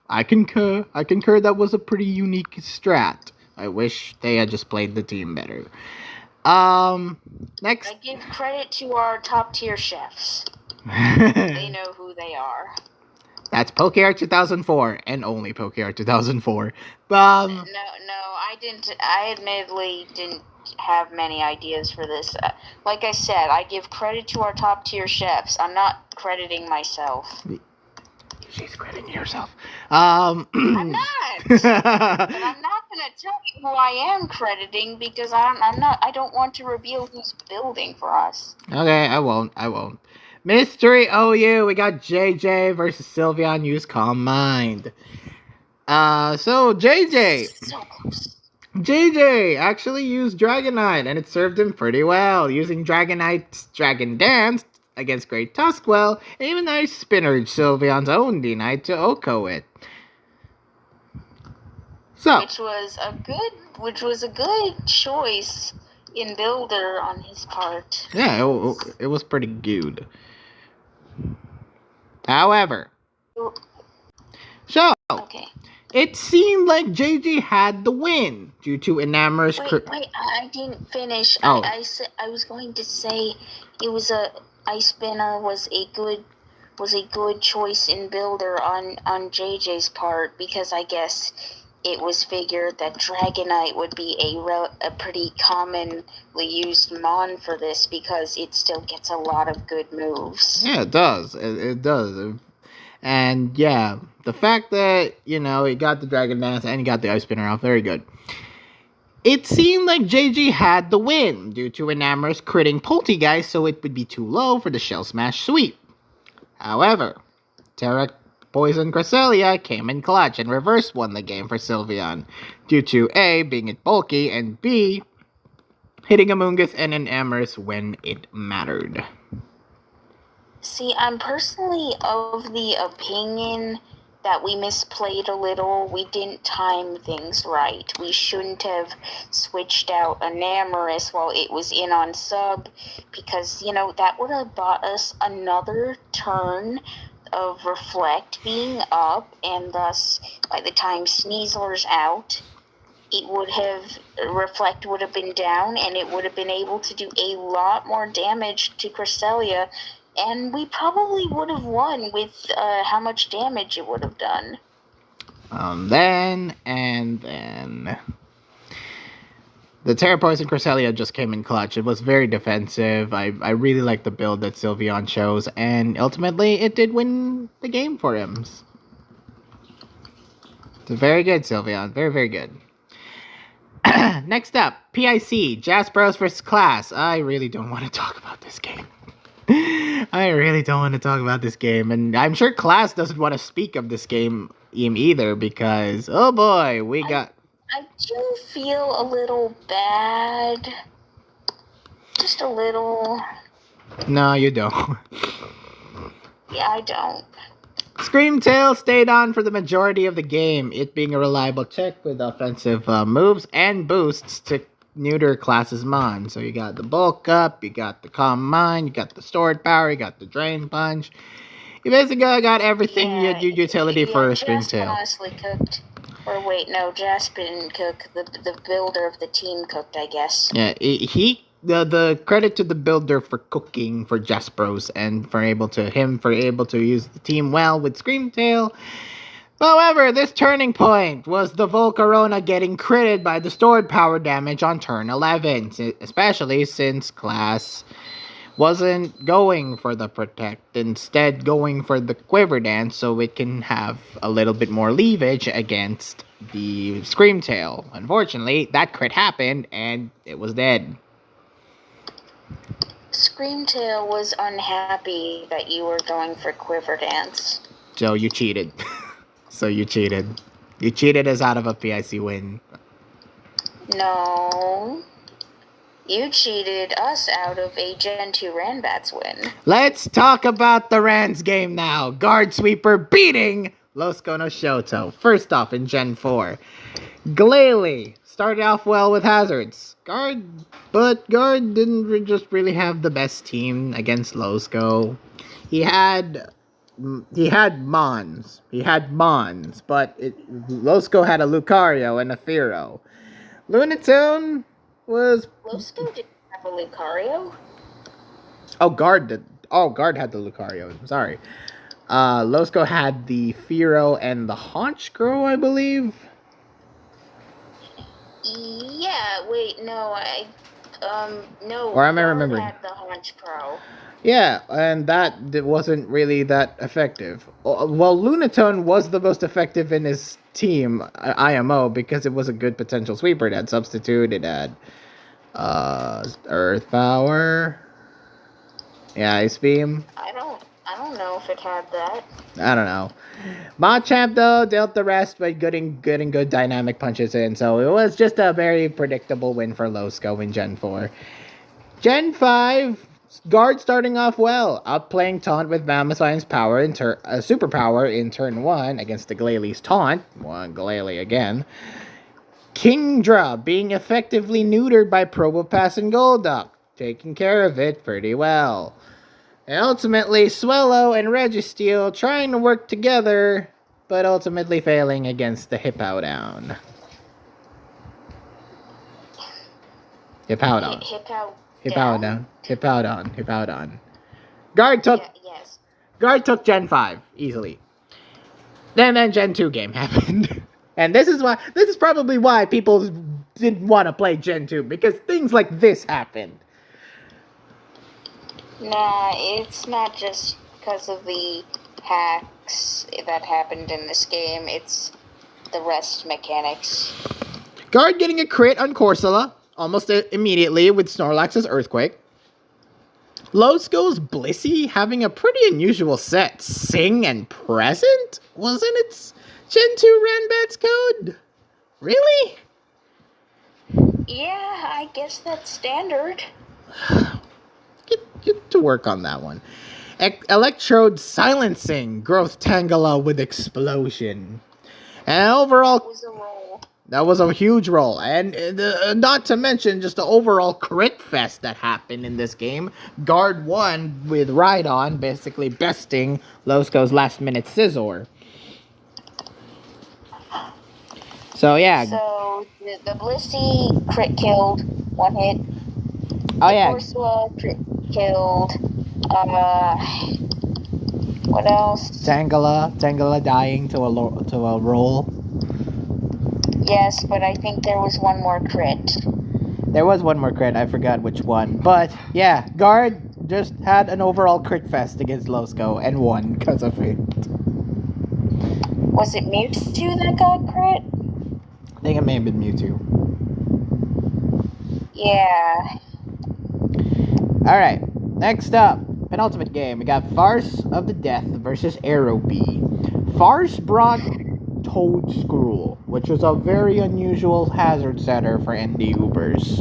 I concur that was a pretty unique strat. I wish they had just played the team better. Next. I give credit to our top tier chefs. They know who they are. That's PokeArt 2004, and only PokeArt 2004. No, I didn't. I admittedly didn't have many ideas for this. Like I said, I give credit to our top tier chefs. I'm not crediting myself. She's crediting herself. I'm not. But I'm not gonna tell you who I am crediting because I'm not. I don't want to reveal who's building for us. Okay, I won't. Mystery OU, we got JJ versus Sylveon, use Calm Mind. So JJ. So close. JJ actually used Dragonite, and it served him pretty well, using Dragonite's Dragon Dance against Great Tuskwell, and even though he spinnered Sylveon's own D-Knight to Oko it. So. Which was a good choice in builder on his part. Yeah, it was pretty good. However, Okay. It seemed like JJ had the win due to Enamor's... Wait, I didn't finish. Oh. I was going to say it was Ice Spinner was a good was a good choice in builder on JJ's part, because I guess it was figured that Dragonite would be a pretty commonly used mon for this, because it still gets a lot of good moves. Yeah, it does. It does. And yeah, the fact that, he got the Dragon Dance and he got the Ice Spinner off, very good. It seemed like JG had the win due to Enamorous critting Poltegeist, so it would be too low for the Shell Smash sweep. However, Terra Poison Cresselia came in clutch and reverse won the game for Sylveon, due to A, being it bulky, and B, hitting a Moongus and an Amorous when it mattered. See, I'm personally of the opinion that we misplayed a little. We didn't time things right. We shouldn't have switched out Enamorous while it was in on sub, because, that would have bought us another turn of Reflect being up, and thus, by the time Sneasler's out, Reflect would have been down, and it would have been able to do a lot more damage to Cresselia, and we probably would have won with how much damage it would have done. Then the Terra Poison Cresselia just came in clutch. It was very defensive. I really like the build that Sylveon chose, and ultimately it did win the game for him. It's very good, Sylveon. Very, very good. Next up, PIC, Jaspros vs. Class. I really don't want to talk about this game. I really don't want to talk about this game, and I'm sure Class doesn't want to speak of this game either, because, oh boy, I do feel a little bad. Just a little. No, you don't. Yeah, I don't. Screamtail stayed on for the majority of the game, it being a reliable check with offensive moves and boosts to neuter Class's Mon. So you got the Bulk Up, you got the Calm Mind, you got the Stored Power, you got the Drain Punch. You basically got everything utility for a Screamtail. Honestly cooked. Or wait, no, Jasper didn't cook. The builder of the team cooked, I guess. Yeah, the credit to the builder for cooking for Jaspros and for able to use the team well with Screamtail. However, this turning point was the Volcarona getting critted by the stored power damage on turn 11, especially since Class wasn't going for the Protect, instead going for the Quiver Dance so it can have a little bit more leverage against the Screamtail. Unfortunately, that crit happened and it was dead. Screamtail was unhappy that you were going for Quiver Dance. So you cheated. You cheated us out of a PIC win. No. You cheated us out of a Gen 2 Ranbats win. Let's talk about the Rans game now. Guard Sweeper beating Losco no Shoto. First off in Gen 4. Glalie started off well with hazards. Guard didn't just really have the best team against Losco. He had Mons, but Losco had a Lucario and a Fearow. Lunatone was... Losco didn't have a Lucario? Oh, Guard did. Oh, Guard had the Lucario. Sorry. Losco had the Fearow and the Honchkrow, I believe. Yeah, wait, no, no. Or am I remembering? Had the Honchkrow. Yeah, and that wasn't really that effective. Well, Lunatone was the most effective in his team, IMO, because it was a good potential sweeper. It had Substitute, it had Earth Power, yeah, Ice Beam. I don't know if it had that. I don't know. Machamp, though, dealt the rest by getting good dynamic punches in, so it was just a very predictable win for Losco in Gen 4. Gen 5... Guard starting off well, outplaying Taunt with Mamoscine's power superpower in turn 1 against the Glalie's Taunt. Glalie again. Kingdra being effectively neutered by Probopass and Golduck, taking care of it pretty well. And ultimately, Swellow and Registeel trying to work together, but ultimately failing against the Hippowdon. Hippowdon. Hippowdon. Guard took Guard took Gen 5 easily. Then Gen 2 game happened. And this is probably why people didn't want to play Gen 2, because things like this happened. Nah, it's not just because of the hacks that happened in this game, it's the rest mechanics. Guard getting a crit on Corsola almost immediately with Snorlax's Earthquake. Losco's Blissey having a pretty unusual set. Sing and Present? Wasn't it Gen 2 Ranbat's code? Really? Yeah, I guess that's standard. Get to work on that one. Electrode silencing Growth Tangela with Explosion. And overall, that was a huge roll. And not to mention just the overall crit fest that happened in this game. Guard won with Rhydon basically besting Losco's last minute Scizor. So yeah. So the Blissey crit killed, one hit. Oh yeah. Corsola crit killed. What else? Tangela dying to a roll. Yes, but I think there was one more crit. There was one more crit, I forgot which one. But yeah, Guard just had an overall crit fest against Losco and won because of it. Was it Mewtwo that got crit? I think it may have been Mewtwo. Yeah. Alright, next up, penultimate game. We got Farce of the Death versus Aerobee. Farce brought Toadscruel, which was a very unusual hazard setter for ND Ubers.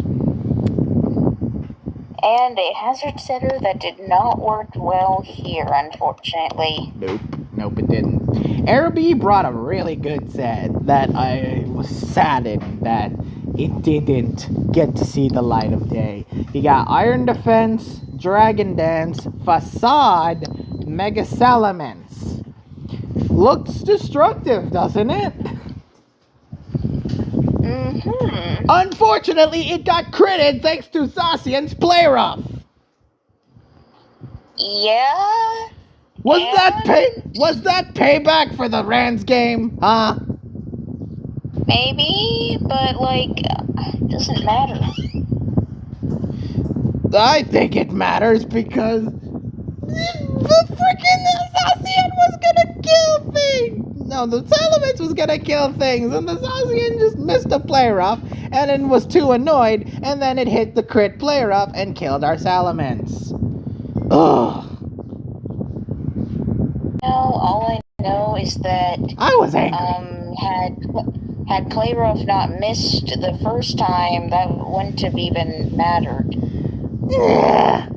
And a hazard setter that did not work well here, unfortunately. Nope, it didn't. Aerobee brought a really good set that I was saddened that it didn't get to see the light of day. He got Iron Defense, Dragon Dance, Facade, Mega Salamence. Looks destructive, doesn't it? Mm-hmm. Unfortunately, it got critted thanks to Zacian's play rough. Yeah? Was that payback for the Rans game? Huh? Maybe, but doesn't matter. I think it matters because the freaking Zacian was gonna kill things. No, the Salamence was gonna kill things, and the Zacian just missed a play rough, and then was too annoyed, and then it hit the crit play rough and killed our Salamence. Ugh. All I know is that I was angry. Had play rough not missed the first time, that wouldn't have even mattered. Yeah.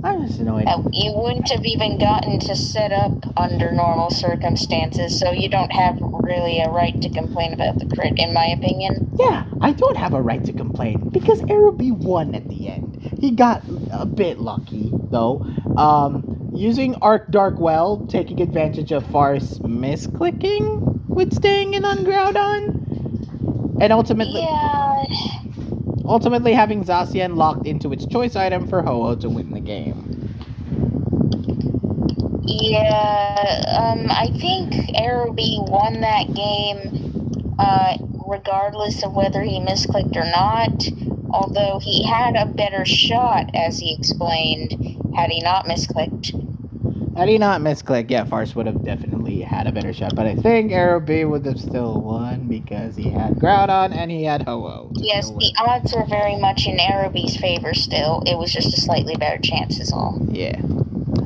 I'm just annoyed. You wouldn't have even gotten to set up under normal circumstances, so you don't have really a right to complain about the crit, in my opinion. Yeah, I don't have a right to complain, because Aerobee won at the end. He got a bit lucky, though. Using Arc Dark Well, taking advantage of Farce misclicking with staying in on Groudon. And ultimately... Yeah... Ultimately having Zacian locked into its choice item for Ho-Oh to win the game. Yeah, I think Aerobee won that game regardless of whether he misclicked or not, although he had a better shot, as he explained, had he not misclicked. Had he not misclicked, yeah, Farce would have definitely had a better shot, but I think Aerobee would have still won because he had Groudon and he had Ho-Oh. Yes, the odds were very much in Aerobee's favor still. It was just a slightly better chance is all. Yeah.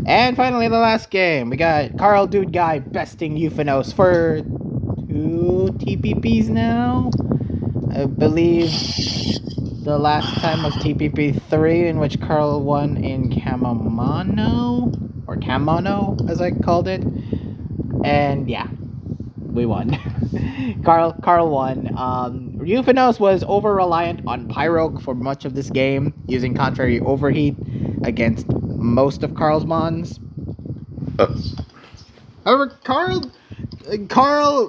And finally, the last game. We got Carl Dude Guy besting Euphanos for 2 TPPs now. I believe the last time was TPP 3, in which Carl won in Camomono, or Camono, as I called it. And yeah, we won. Carl won. Euphanos was over-reliant on Pyroke for much of this game, using Contrary Overheat against most of Carl's mons. However, Carl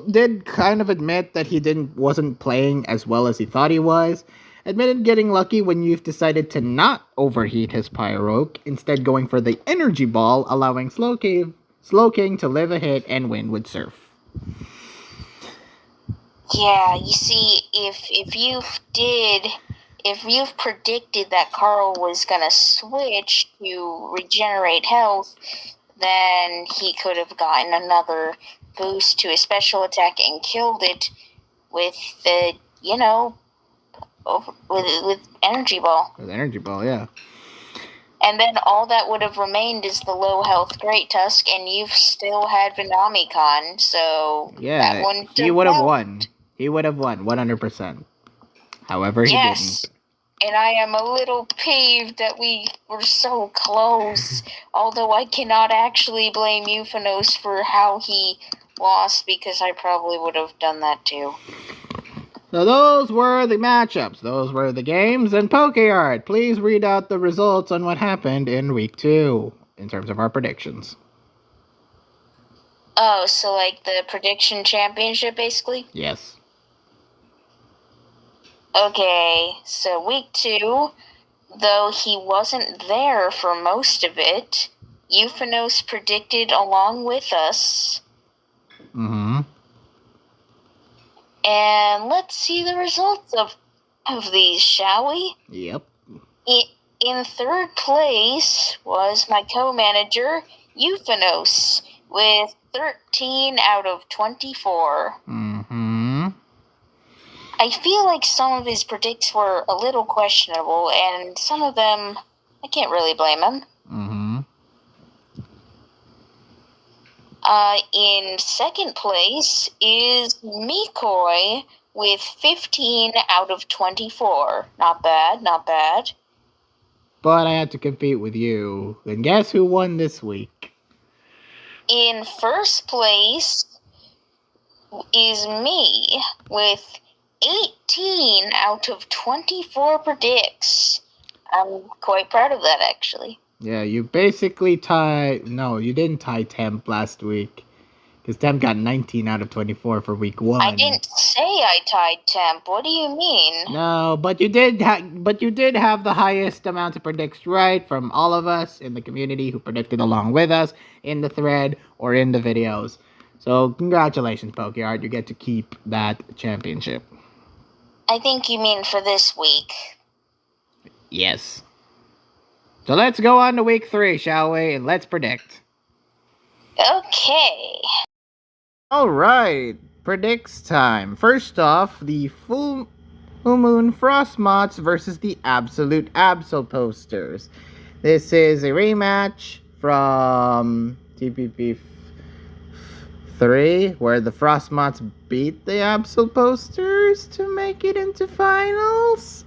did kind of admit that he wasn't playing as well as he thought he was. Admitted getting lucky when you've decided to not overheat his Pyroke, instead going for the Energy Ball, allowing Slowcave Slowking to live a hit and win with Surf. Yeah, you see, if you've predicted that Carl was gonna switch to regenerate health, then he could have gotten another boost to his special attack and killed it with the, with Energy Ball. With Energy Ball, yeah. And then all that would have remained is the low health Great Tusk, and you've still had Venamicon, so yeah, that wouldn't he would have won. He would have won 100%. However, he didn't. And I am a little peeved that we were so close. Although I cannot actually blame Euphanos for how he lost, because I probably would have done that too. So those were the matchups. Those were the games. And PokeArt, please read out the results on what happened in Week 2 in terms of our predictions. Oh, so like the prediction championship, basically? Yes. Okay, so Week 2, though he wasn't there for most of it, Euphanos predicted along with us. Mm-hmm. And let's see the results of these, shall we? Yep. In third place was my co-manager, Euphanos, with 13 out of 24. Mm-hmm. I feel like some of his predicts were a little questionable, and some of them, I can't really blame him. Mm-hmm. In second place is Micoy with 15 out of 24. Not bad, not bad. But I had to compete with you. Then guess who won this week? In first place is me with 18 out of 24 predicts. I'm quite proud of that, actually. Yeah, you basically tied... No, you didn't tie Temp last week. Because Temp got 19 out of 24 for Week 1. I didn't say I tied Temp. What do you mean? No, but you did have the highest amount of predicts right from all of us in the community who predicted along with us in the thread or in the videos. So congratulations, PokeArt. You get to keep that championship. I think you mean for this week. Yes. So let's go on to Week 3, shall we? And let's predict. Okay. Alright, predicts time. First off, the Full Moon Frostmoths versus the Absolute Absol Posters. This is a rematch from TPP 3, where the Frostmoths beat the Absol Posters to make it into finals.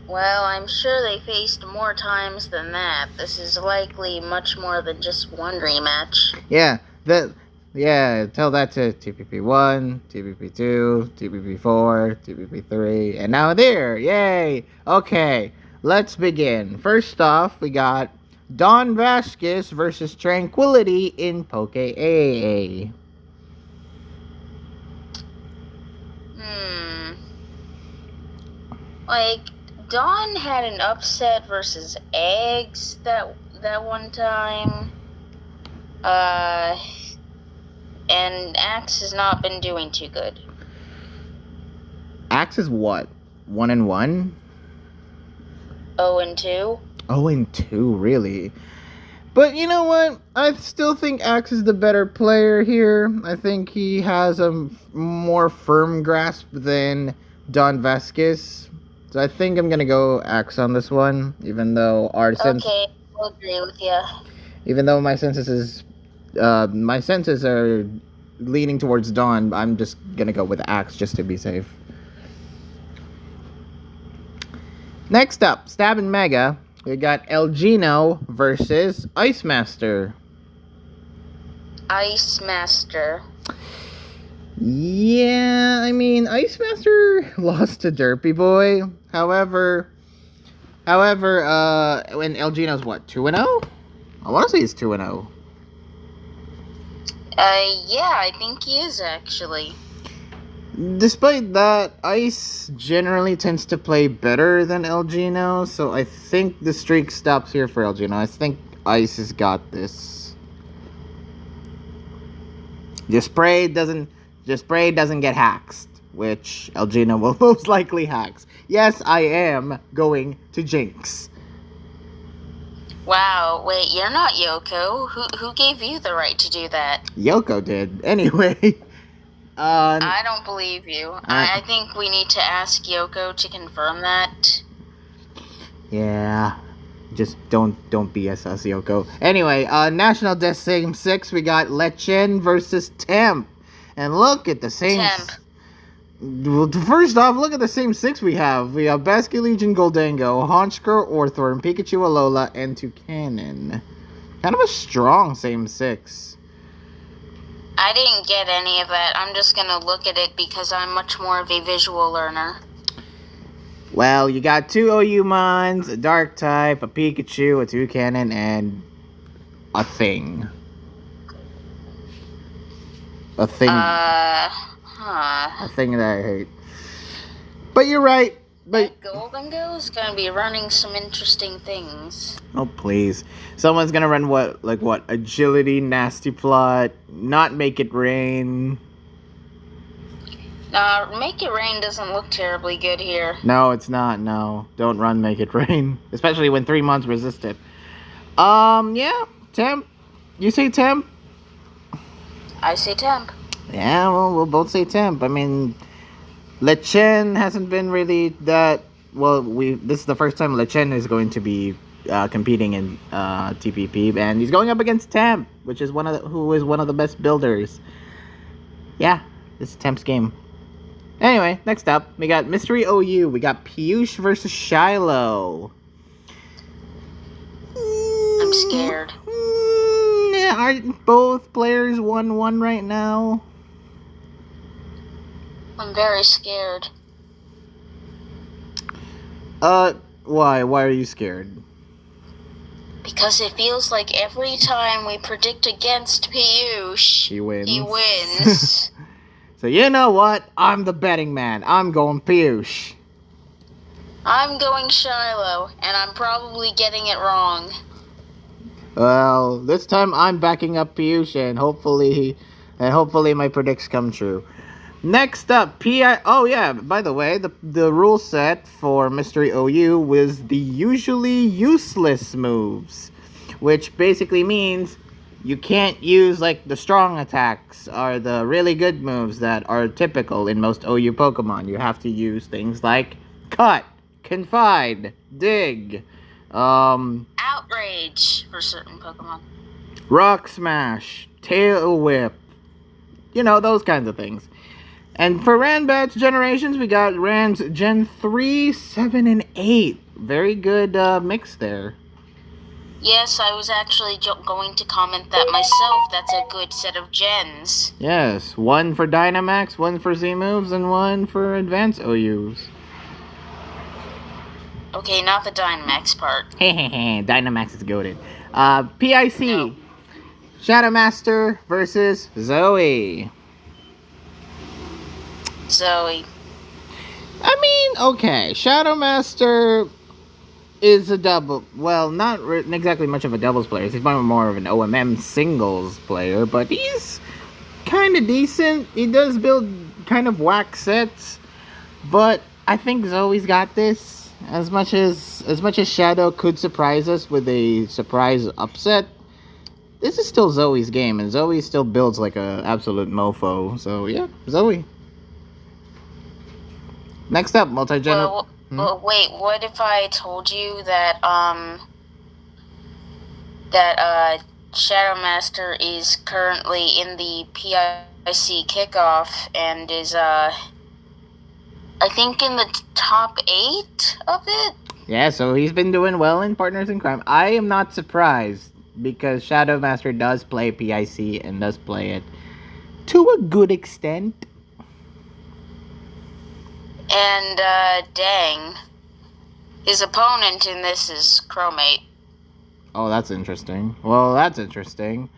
Well, I'm sure they faced more times than that. This is likely much more than just one rematch. Yeah, tell that to TPP 1, TPP 2, TPP 4, TPP 3, and now there, yay! Okay, let's begin. First off, we got Don Vasquez versus Tranquility in PokeAA. Like, Dawn had an upset versus Eggs that one time. And Axe has not been doing too good. Axe is what? 1-1? 0-2? 0-2, really? But you know what? I still think Axe is the better player here. I think he has a more firm grasp than Don Vasquez. So I think I'm gonna go Axe on this one, even though our sense. Okay, I'll agree with you. Even though my senses are leaning towards Dawn, I'm just gonna go with Axe just to be safe. Next up, Stab and Mega. We got Elgino versus Ice Master. Ice Master. Yeah, I mean, Ice Master lost to Derpy Boy. However, when Elgino's what, 2-0? I want to say he's 2-0. Yeah, I think he is, actually. Despite that, Ice generally tends to play better than Elgino, so I think the streak stops here for Elgino. I think Ice has got this. Your spray doesn't get hacked, which Elgina will most likely hacks. Yes, I am going to Jinx. Wow, wait, you're not Yoko. Who gave you the right to do that? Yoko did. Anyway. I don't believe you. I think we need to ask Yoko to confirm that. Yeah. Just don't BS us, Yoko. Anyway, National Death Same 6, we got Lechen versus Temp. And look at the same... Temp. Well, first off, look at the same 6 we have. We have Basculegion Goldango, Honchkrow, Orthworm, Pikachu Alola, and Toucanon. Kind of a strong same 6. I didn't get any of that. I'm just gonna look at it because I'm much more of a visual learner. Well, you got 2 OU Mons, a Dark type, a Pikachu, a Toucanon, and a thing. A thing. A thing that I hate. But you're right. But Goldango is gonna be running some interesting things. Oh please! Someone's gonna run what? Agility, Nasty Plot, not Make It Rain. Make It Rain doesn't look terribly good here. No, it's not. No, don't run Make It Rain, especially when 3 months resist it. Yeah, Temp. You say Temp? I say Temp. Yeah, well, we'll both say Temp. I mean, Lechen hasn't been really that well. This is the first time Lechen is going to be competing in TPP, and he's going up against Temp, which is who is one of the best builders. Yeah, this is Temp's game. Anyway, next up, we got Mystery OU. We got Piyush versus Shiloh. I'm scared. Yeah, aren't both players 1-1 right now? I'm very scared. Why? Why are you scared? Because it feels like every time we predict against Piyush, he wins. He wins. So you know what? I'm the betting man. I'm going Piyush. I'm going Shiloh, and I'm probably getting it wrong. Well, this time I'm backing up Piyush, and hopefully my predicts come true. Next up, Oh yeah, by the way, the rule set for Mystery OU was the usually useless moves, which basically means you can't use the strong attacks or the really good moves that are typical in most OU Pokemon. You have to use things like Cut, Confide, Dig, Outrage for certain Pokemon. Rock Smash, Tail Whip, those kinds of things. And for Ranbat's generations, we got Ran's Gen 3, 7, and 8. Very good mix there. Yes, I was actually going to comment that myself. That's a good set of gens. Yes, one for Dynamax, one for Z-Moves, and one for Advanced OUs. Okay, not the Dynamax part. Dynamax is goated. PIC, no. Shadow Master versus Zoe. Zoe. I mean, okay, Shadow Master is a double. Well, not exactly much of a doubles player. He's more of an OMM singles player, but he's kind of decent. He does build kind of whack sets, but I think Zoe's got this. As much as Shadow could surprise us with a surprise upset, this is still Zoe's game, and Zoe still builds like a absolute mofo. So yeah, Zoe. Next up, multi-gen. Well, wait. What if I told you that Shadow Master is currently in the PIC kickoff and is I think in the top 8 of it? Yeah, so he's been doing well in Partners in Crime. I am not surprised because Shadow Master does play PIC and does play it to a good extent. And, dang. His opponent in this is Chromate. Oh, that's interesting. Well, that's interesting.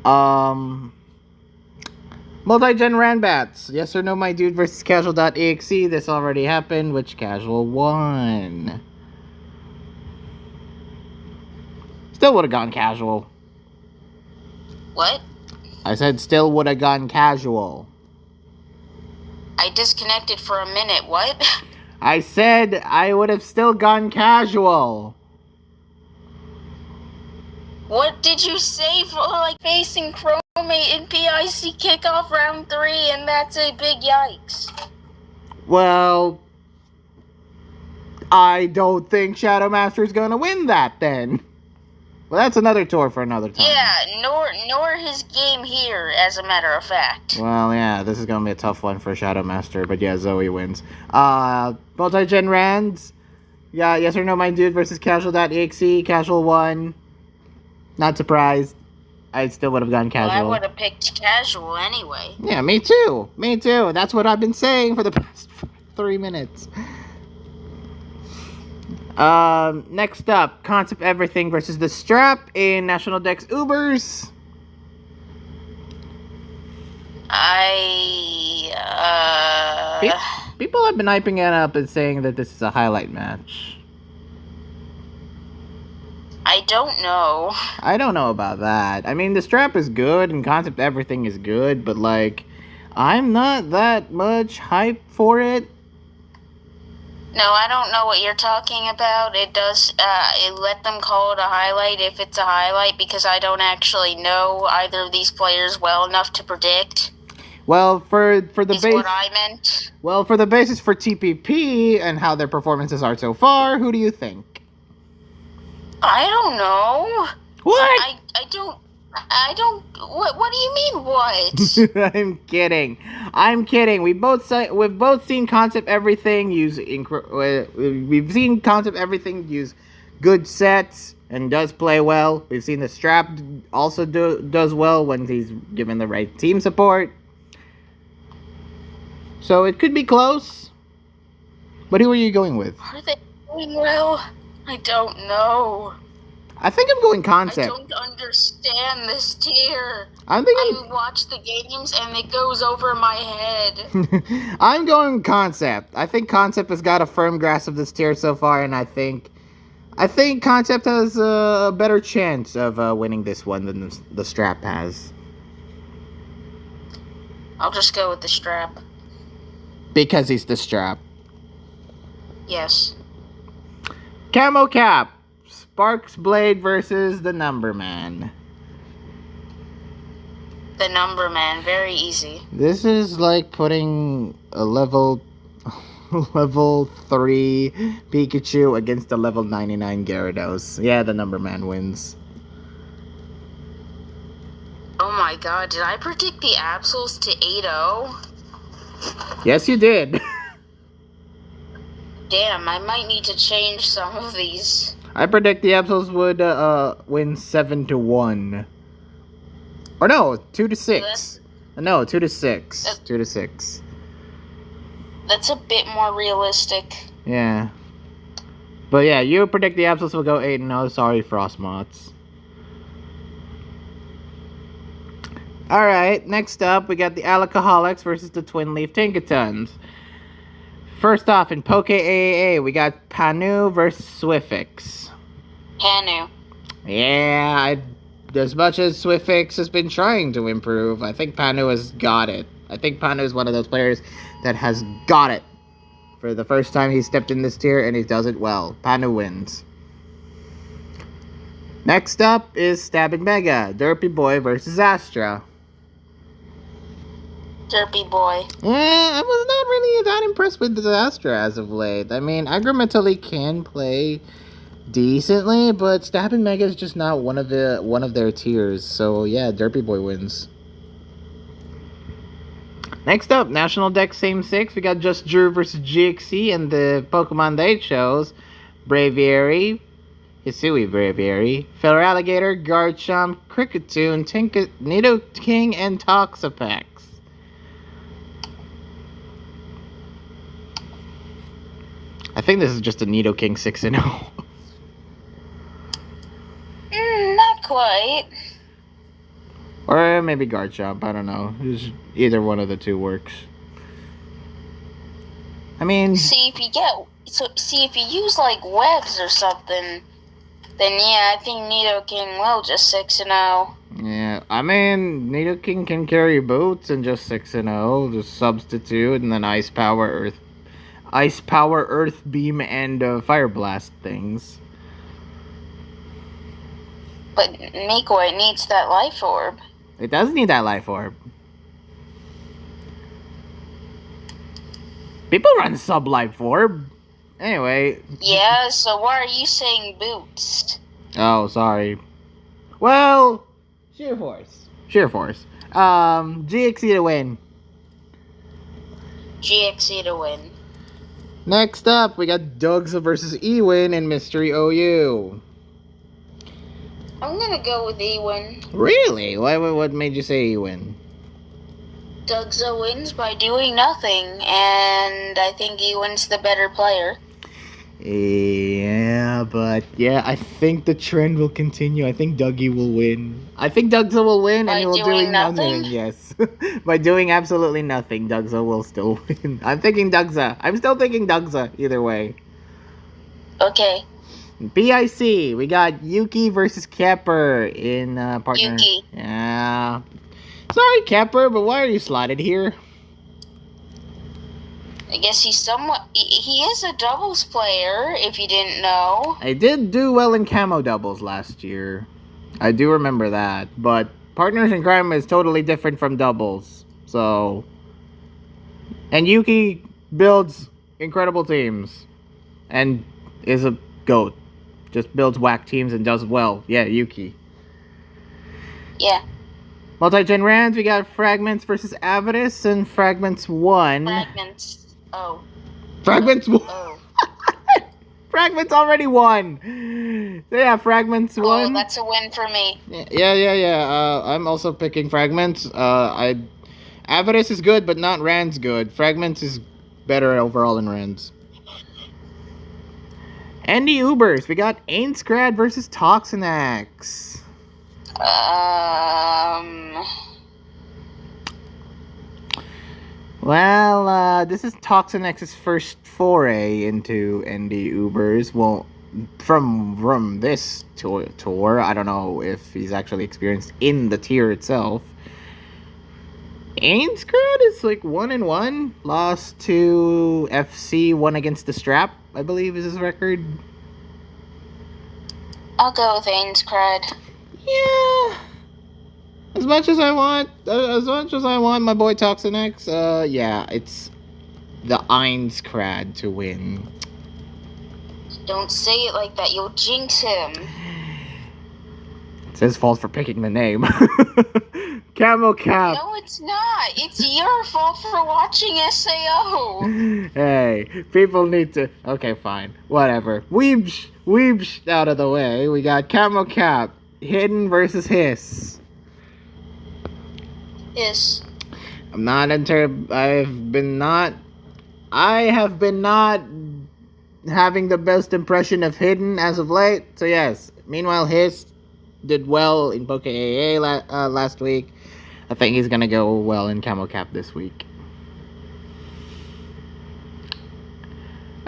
Multi-gen Ranbats. Yes or no, my dude versus Casual.exe. This already happened. Which Casual won? Still would have gone casual. What? I said still would have gone casual. I disconnected for a minute. What? I said I would have still gone casual. What did you say for facing Chromate in PIC kickoff round 3, and that's a big yikes? Well, I don't think Shadow Master's gonna win that then. Well, that's another tour for another time. Yeah, nor his game here, as a matter of fact. Well, yeah, this is gonna be a tough one for Shadow Master, but yeah, Zoe wins. Multi-gen Rands. Yeah, yes or no, my dude versus Casual.exe. Casual won. Not surprised. I still would have gone casual. Well, I would have picked casual anyway. Yeah, me too. Me too. That's what I've been saying for the past 3 minutes. Next up, Concept Everything versus The Strap in National Dex Ubers. People have been hyping it up and saying that this is a highlight match. I don't know. I don't know about that. I mean, The Strap is good and Concept Everything is good, but like, I'm not that much hype for it. No, I don't know what you're talking about. It does, let them call it a highlight if it's a highlight, because I don't actually know either of these players well enough to predict. Well, for the is what I meant. Well, for the basis for TPP and how their performances are so far, who do you think? I don't know. What? I don't. What do you mean? What? I'm kidding. We've both seen Concept Everything use we've seen Concept Everything use good sets and does play well. We've seen The Strap also does well when he's given the right team support. So it could be close. But who are you going with? Are they doing well? I don't know. I think I'm going Concept. I don't understand this tier. I watch the games and it goes over my head. I'm going Concept. I think Concept has got a firm grasp of this tier so far, and I think Concept has a better chance of winning this one than the Strap has. I'll just go with the Strap. Because he's the Strap. Yes. Camo Cap. Sparks Blade versus the Number Man. The Number Man, very easy. This is like putting a level 3 Pikachu against a level 99 Gyarados. Yeah, the Number Man wins. Oh my god, did I predict the Absols to 8-0? Yes, you did. Damn, I might need to change some of these. I predict the Absols would win 7-1. Or no, 2-6. No, 2-6. 2-6. That's a bit more realistic. Yeah. But yeah, you predict the Absols will go 8-0. Sorry, Frostmoths. Alright, next up, we got the Alcoholics versus the Twin Leaf Tinkatons. First off, in Poke AAA, we got Panu versus Swiftix. Panu. Yeah, as much as Swiftix has been trying to improve, I think Panu has got it. I think Panu is one of those players that has got it. For the first time he stepped in this tier, and he does it well. Panu wins. Next up is Stab and Mega, Derpy Boy versus Astra. Derpy Boy. Yeah, I was not really that impressed with the Astra as of late. I mean, Agrimentally can play decently, but Stab and Mega is just not one of their tiers. So yeah, Derpy Boy wins. Next up, National Dex Same 6. We got Just Drew versus GXC, and the Pokemon they chose: Braviary, Hisui Braviary, Feather Alligator, Garchomp, Kricketune, Nidoking, and Toxapex. I think this is just a Nidoking 6-0. Not quite. Or maybe Garchomp, I don't know. Either one of the two works. I mean... See if you use like webs or something, Then yeah, I think Nidoking will just 6-0. Yeah, I mean, Nidoking can carry boots and just 6-0, just substitute, and then Ice Power, Earth Beam, and Fire Blast things. But Micoy needs that Life Orb. It does need that Life Orb. People run Sub-Life Orb. Anyway. Yeah, so why are you saying boots? Oh, sorry. Well, Sheer Force. GXE to win. GXE to win. Next up, we got Doug's versus Ewin in Mystery OU. I'm gonna go with Ewin. Really? What made you say Ewin? Dougza wins by doing nothing, and I think Ewin's the better player. Yeah, but I think the trend will continue. I think Dougie will win. I think Dougza will win, By and he will doing nothing. nothing? Yes, by doing absolutely nothing, Dougza will still win. I'm still thinking Dougza. Either way. Okay. BIC, we got Yuki versus Kepper in partner. Yuki. Yeah. Sorry, Kepper, but why are you slotted here? I guess he's somewhat... He is a doubles player, if you didn't know. I did do well in camo doubles last year. I do remember that. But Partners in Crime is totally different from doubles. So... And Yuki builds incredible teams. And is a GOAT. Just builds whack teams and does well. Yeah, Yuki. Yeah. Multi-gen rounds, we got Fragments versus Avidus, and Fragments won. Fragments. Oh. Fragments won. Oh. Fragments already won. So yeah, Fragments won. Oh, that's a win for me. Yeah. I'm also picking Fragments. Avidus is good, but not Rand's good. Fragments is better overall than Rand's. Andy Ubers, we got Ainscrad versus Toxinax. Well, this is Toxinax's first foray into ND Ubers. Well, from this tour, I don't know if he's actually experienced in the tier itself. Ainscrad is like 1-1. Lost to FC, won against the Strap, I believe is his record. I'll go with Ainscrad. Yeah. As much as I want my boy Toxinax, yeah, it's the Ainscrad to win. Don't say it like that, you'll jinx him. It's his fault for picking the name. Camo Cap. No, it's not. It's your fault for watching SAO. Hey, people need to... Okay, fine. Whatever. Weebsh out of the way. We got Camo Cap. Hidden versus Hiss. Hiss. I have been not having the best impression of Hidden as of late. So yes. Meanwhile, Hiss did well in PokeAA last week. I think he's gonna go well in Camo Cap this week.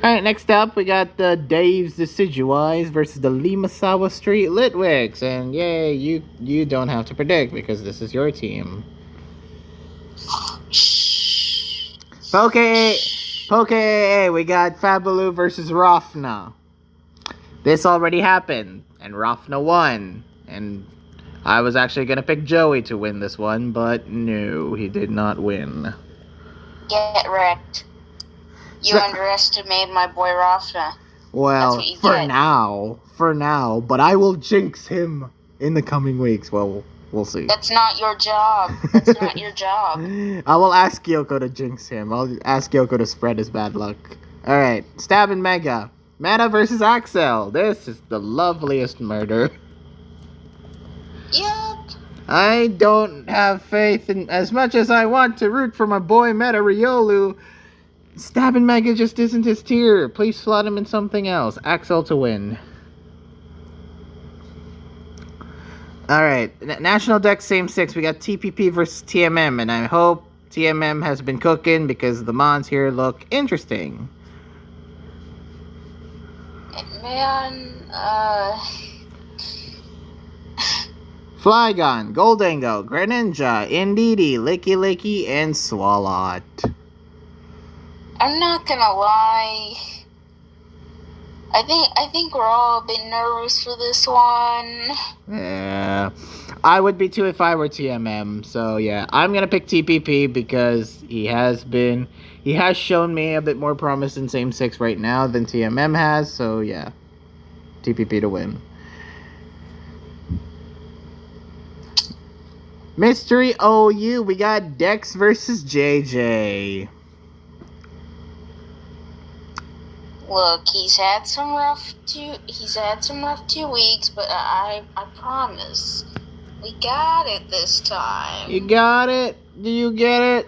Alright, next up we got the Dave's Decidueyes versus the Limasawa Street Litwicks. And yay, you don't have to predict because this is your team. PokeAA, we got Fabaloo versus Rafna. This already happened, and Rafna won. And I was actually going to pick Joey to win this one, but no, he did not win. Get wrecked. You underestimated my boy Rafna. Well, for now, but I will jinx him in the coming weeks. Well, we'll see. That's not your job. I will ask Kyoko to jinx him. I'll ask Kyoko to spread his bad luck. Alright, Stab and Mega. Meta versus Axel. This is the loveliest murder. Yep. I don't have faith in as much as I want to root for my boy Meta Riolu. Stab and Mega just isn't his tier. Please slot him in something else. Axel to win. Alright, National Dex Same 6. We got TPP versus TMM, and I hope TMM has been cooking because the mons here look interesting. Man, Flygon, Goldango, Greninja, Indeedee, Licky Licky, and Swalot. I'm not gonna lie. I think we're all a bit nervous for this one. Yeah, I would be too if I were TMM. So yeah, I'm gonna pick TPP because he has shown me a bit more promise in Same 6 right now than TMM has. So yeah, TPP to win. Mystery OU, we got Dex versus JJ. Look, he's had some rough 2 weeks, but I promise we got it this time. You got it? Do you get it?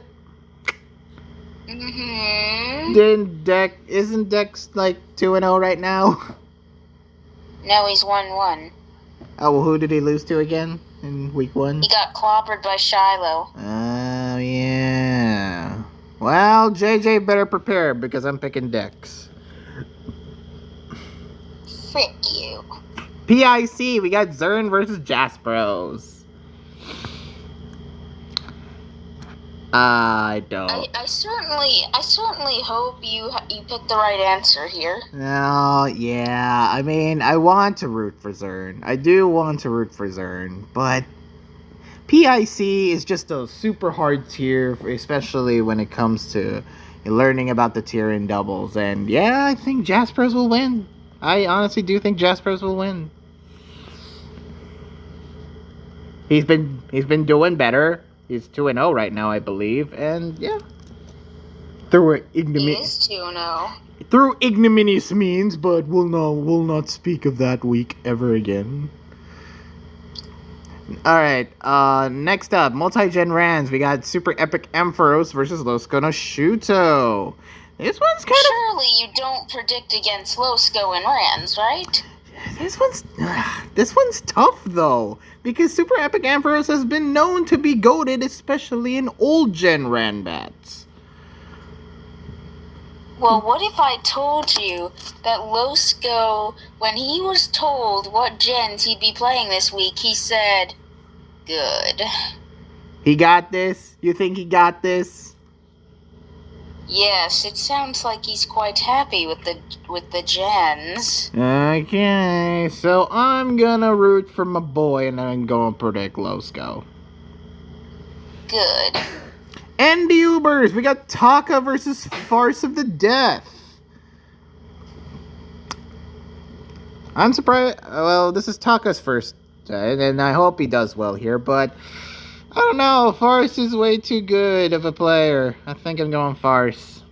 Isn't Dex like 2-0 right now? No, he's 1-1. Oh, well, who did he lose to again in week 1? He got clobbered by Shiloh. Oh, yeah. Well, JJ better prepare because I'm picking Dex. Frick you. PIC, we got Zern versus Jaspros. I don't. I certainly hope you picked the right answer here. No, yeah. I mean, I want to root for Zern. I do want to root for Zern, but PIC is just a super hard tier, especially when it comes to learning about the tier in doubles. And yeah, I think Jaspers will win. I honestly do think Jaspers will win. He's been doing better. He's 2-0 right now, I believe, and yeah. Through ignominious 2-0. Through ignominious means, but we'll not speak of that week ever again. Alright, next up, multi-gen Rans. We got Super Epic Ampharos versus Losco no Shuto. This one's kind Surely you don't predict against Losco and Rans, right? This one's tough though, because Super Epic Ampharos has been known to be goated, especially in old gen Ranbats. Well, what if I told you that Losco, when he was told what gens he'd be playing this week, he said, "Good." He got this? You think he got this? Yes, it sounds like he's quite happy with the gens. Okay, so I'm gonna root for my boy and I'm gonna predict Losco. Good. And the Ubers, we got Taka versus Farce of the Death. I'm surprised. Well, this is Taka's first, and I hope he does well here, but I don't know. Farce is way too good of a player. I think I'm going Farce.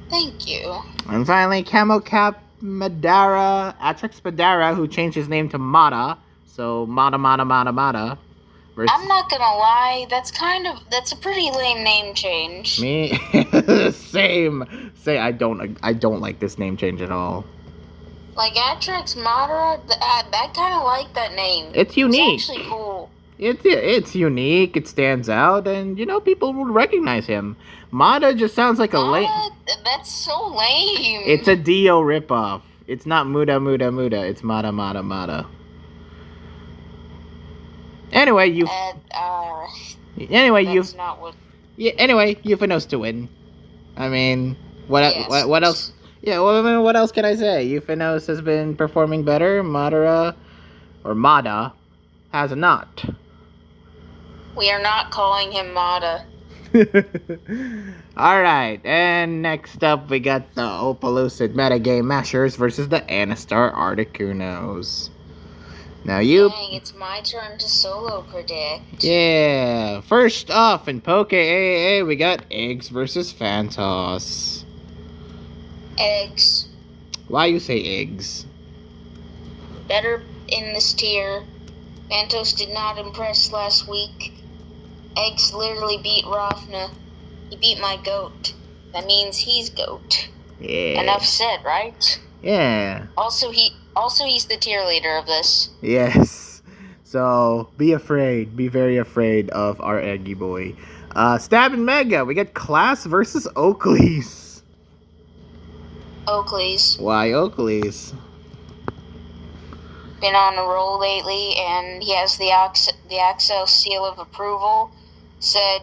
Thank you. And finally, Camo Cap Madara, Atrix Madara, who changed his name to Mata. So, Mata. Versus I'm not gonna lie, that's a pretty lame name change. me. Same. I don't like this name change at all. Like Atrix Madara, I kind of like that name. It's unique. It's actually cool. It's unique. It stands out, and people will recognize him. Mata just sounds like a lame. That's so lame. It's a Dio ripoff. It's not Muda. It's Mata. Anyway, that's not what. Yeah. Anyway, Euphanos to win. I mean, what else? Yeah. Well, what else can I say? Euphanos has been performing better. Mada has not. We are not calling him Mata. Alright, and next up we got the Opalucid Metagame Mashers versus the Anastar Articunos. Now Dang, it's my turn to solo predict. Yeah, first off in Poke AAA we got Eggs versus Phantos. Eggs. Why you say Eggs? Better in this tier. Phantos did not impress last week. Eggs literally beat Rafna. He beat my goat. That means he's goat. Yeah. Enough said, right? Yeah. Also, he's the tier leader of this. Yes. So, be afraid. Be very afraid of our Eggy boy. Stab and Mega. We got Class versus Oakleys. Oakleys. Why Oakleys? been on a roll lately, and he has the Axel seal of approval. Said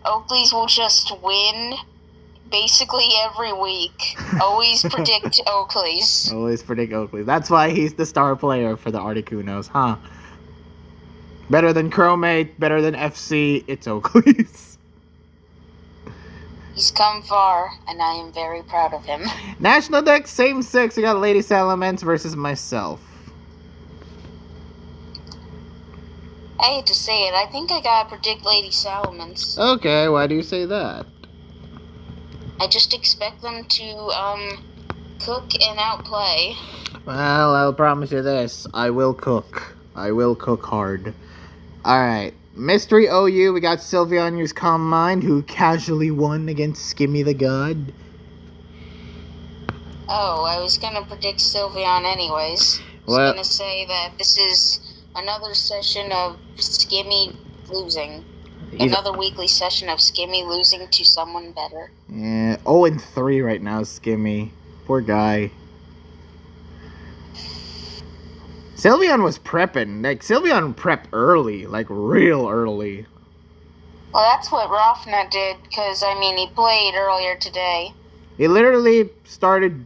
Oakley's will just win basically every week. Always predict Oakley's. Always predict Oakley. That's why he's the star player for the Articunos, huh? Better than Chromate, better than FC, it's Oakley's. He's come far, and I am very proud of him. National deck, same 6. We got Lady Salamence versus myself. I hate to say it, I think I gotta predict Lady Salamence. Okay, why do you say that? I just expect them to, cook and outplay. Well, I'll promise you this. I will cook. I will cook hard. Alright. Mystery OU, we got Sylveon's Calm Mind, who casually won against Skimmy the God. Oh, I was gonna predict Sylveon anyways. I was gonna say that this is another session of Skimmy losing. Another weekly session of Skimmy losing to someone better. Yeah, 0-3 right now, Skimmy. Poor guy. Sylveon was prepping. Like, Sylveon prepped early. Like, real early. Well, that's what Rofna did, because, I mean, he played earlier today. He literally started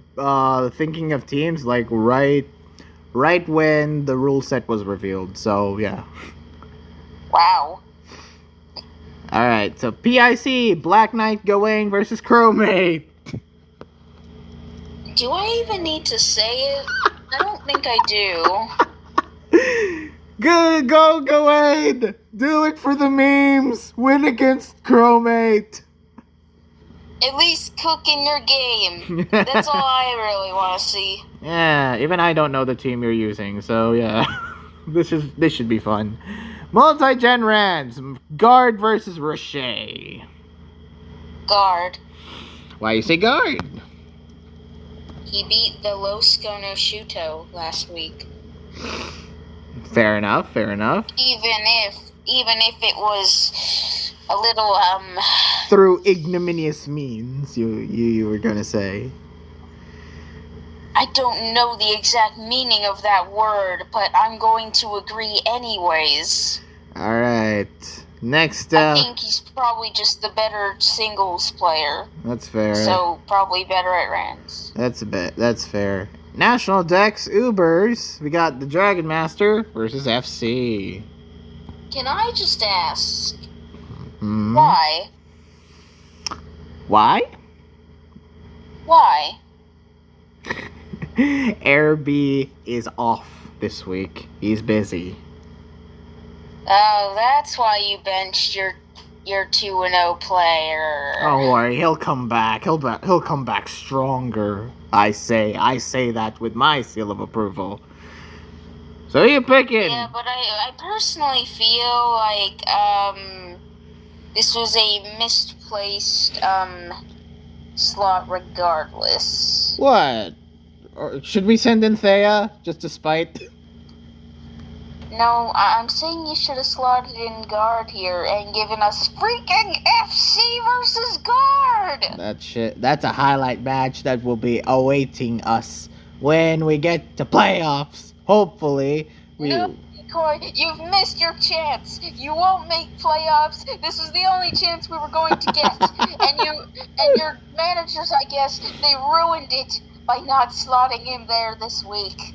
thinking of teams, like, right when the rule set was revealed. So, yeah. Wow. Alright, so PIC, Black Knight Gawain versus Chromate. Do I even need to say it? I don't think I do. Good, go Gawain! Do it for the memes! Win against Chromate! At least cook in your game. That's all I really want to see. Yeah, even I don't know the team you're using, so yeah. This should be fun. Multi-gen Rans, Guard versus Rocher. Guard. Why you say Guard? He beat the Los Gono Shuto last week. Fair enough, fair enough. Even if it was a little through ignominious means, you were gonna say. I don't know the exact meaning of that word, but I'm going to agree anyways. Alright. Next I think he's probably just the better singles player. That's fair. So probably better at Rans. That's fair. National Dex Ubers. We got the Dragon Master versus FC. Can I just ask why? Why? Why? Air B is off this week. He's busy. Oh, that's why you benched your 2-0 player. Don't worry, he'll come back. He'll come back stronger. I say that with my seal of approval. So who you picking? Yeah, but I personally feel like this was a misplaced slot regardless. What? Or should we send in Thea just to spite? No, I'm saying you should have slotted in Guard here and given us freaking FC versus Guard! That's a highlight match that will be awaiting us when we get to playoffs. Hopefully. No, Micoy, you've missed your chance. You won't make playoffs. This was the only chance we were going to get. and your managers, I guess, they ruined it by not slotting him there this week.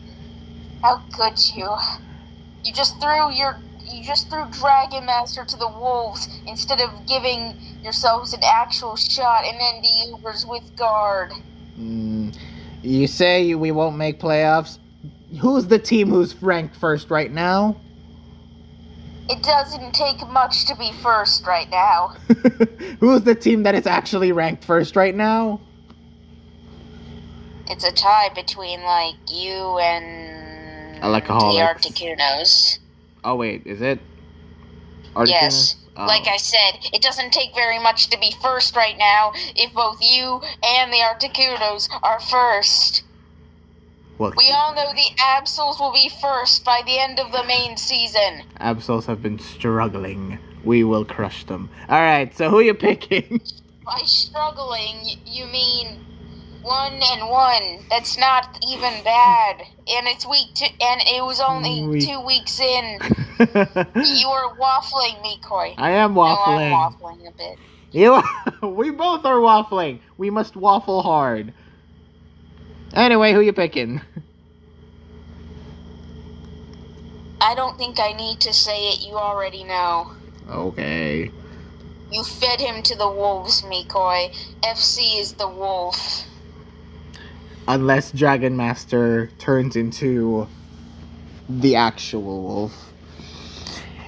How could you? You just threw Dragon Master to the wolves instead of giving yourselves an actual shot and then the Ubers with Guard. You say we won't make playoffs? Who's the team who's ranked first right now? It doesn't take much to be first right now. Who's the team that is actually ranked first right now? It's a tie between, like, you and the Articunos. Oh, wait, is it? Articunos? Yes. Oh. Like I said, it doesn't take very much to be first right now if both you and the Articunos are first. Well, we all know the Absols will be first by the end of the main season. Absols have been struggling. We will crush them. Alright, so who are you picking? By struggling, you mean 1-1. That's not even bad. And it's week 2, and it was only 2 weeks in. You are waffling, Micoy. I am No, waffling. I'm waffling a bit. We both are waffling. We must waffle hard. Anyway, who you picking? I don't think I need to say it. You already know. Okay. You fed him to the wolves, Micoy. FC is the wolf. Unless Dragon Master turns into the actual wolf.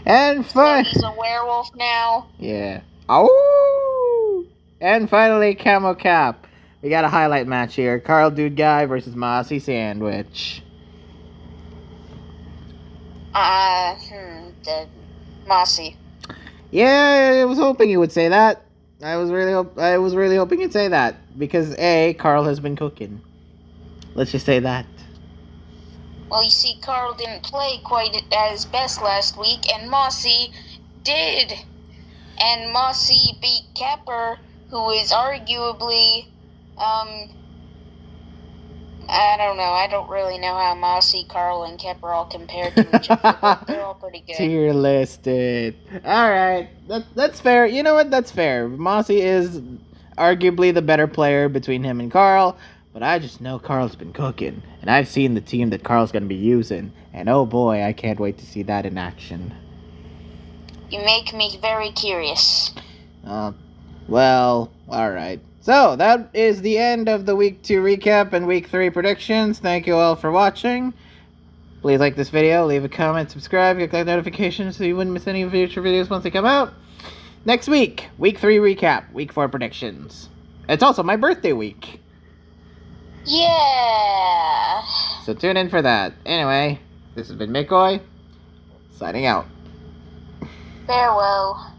And So he's a werewolf now? Yeah. Oh! And finally, Camo Cap. We got a highlight match here. Carl Dude Guy versus Mossy Sandwich. The Mossy. Yeah, I was hoping you would say that. I was really hoping you'd say that because Carl has been cooking. Let's just say that. Well, you see, Carl didn't play quite at his best last week, and Mossy did. And Mossy beat Kepper, who is arguably, I don't know. I don't really know how Mossy, Carl, and Kepper all compare to each other, but they're all pretty good. Tier listed. Alright, that's fair. You know what? That's fair. Mossy is arguably the better player between him and Carl, but I just know Carl's been cooking, and I've seen the team that Carl's going to be using, and oh boy, I can't wait to see that in action. You make me very curious. Well, alright. So, that is the end of the Week 2 recap and Week 3 predictions. Thank you all for watching. Please like this video, leave a comment, subscribe, click that notification so you wouldn't miss any future videos once they come out. Next week, Week 3 recap, Week 4 predictions. It's also my birthday week. Yeah. So tune in for that. Anyway, this has been Micoy, signing out. Farewell.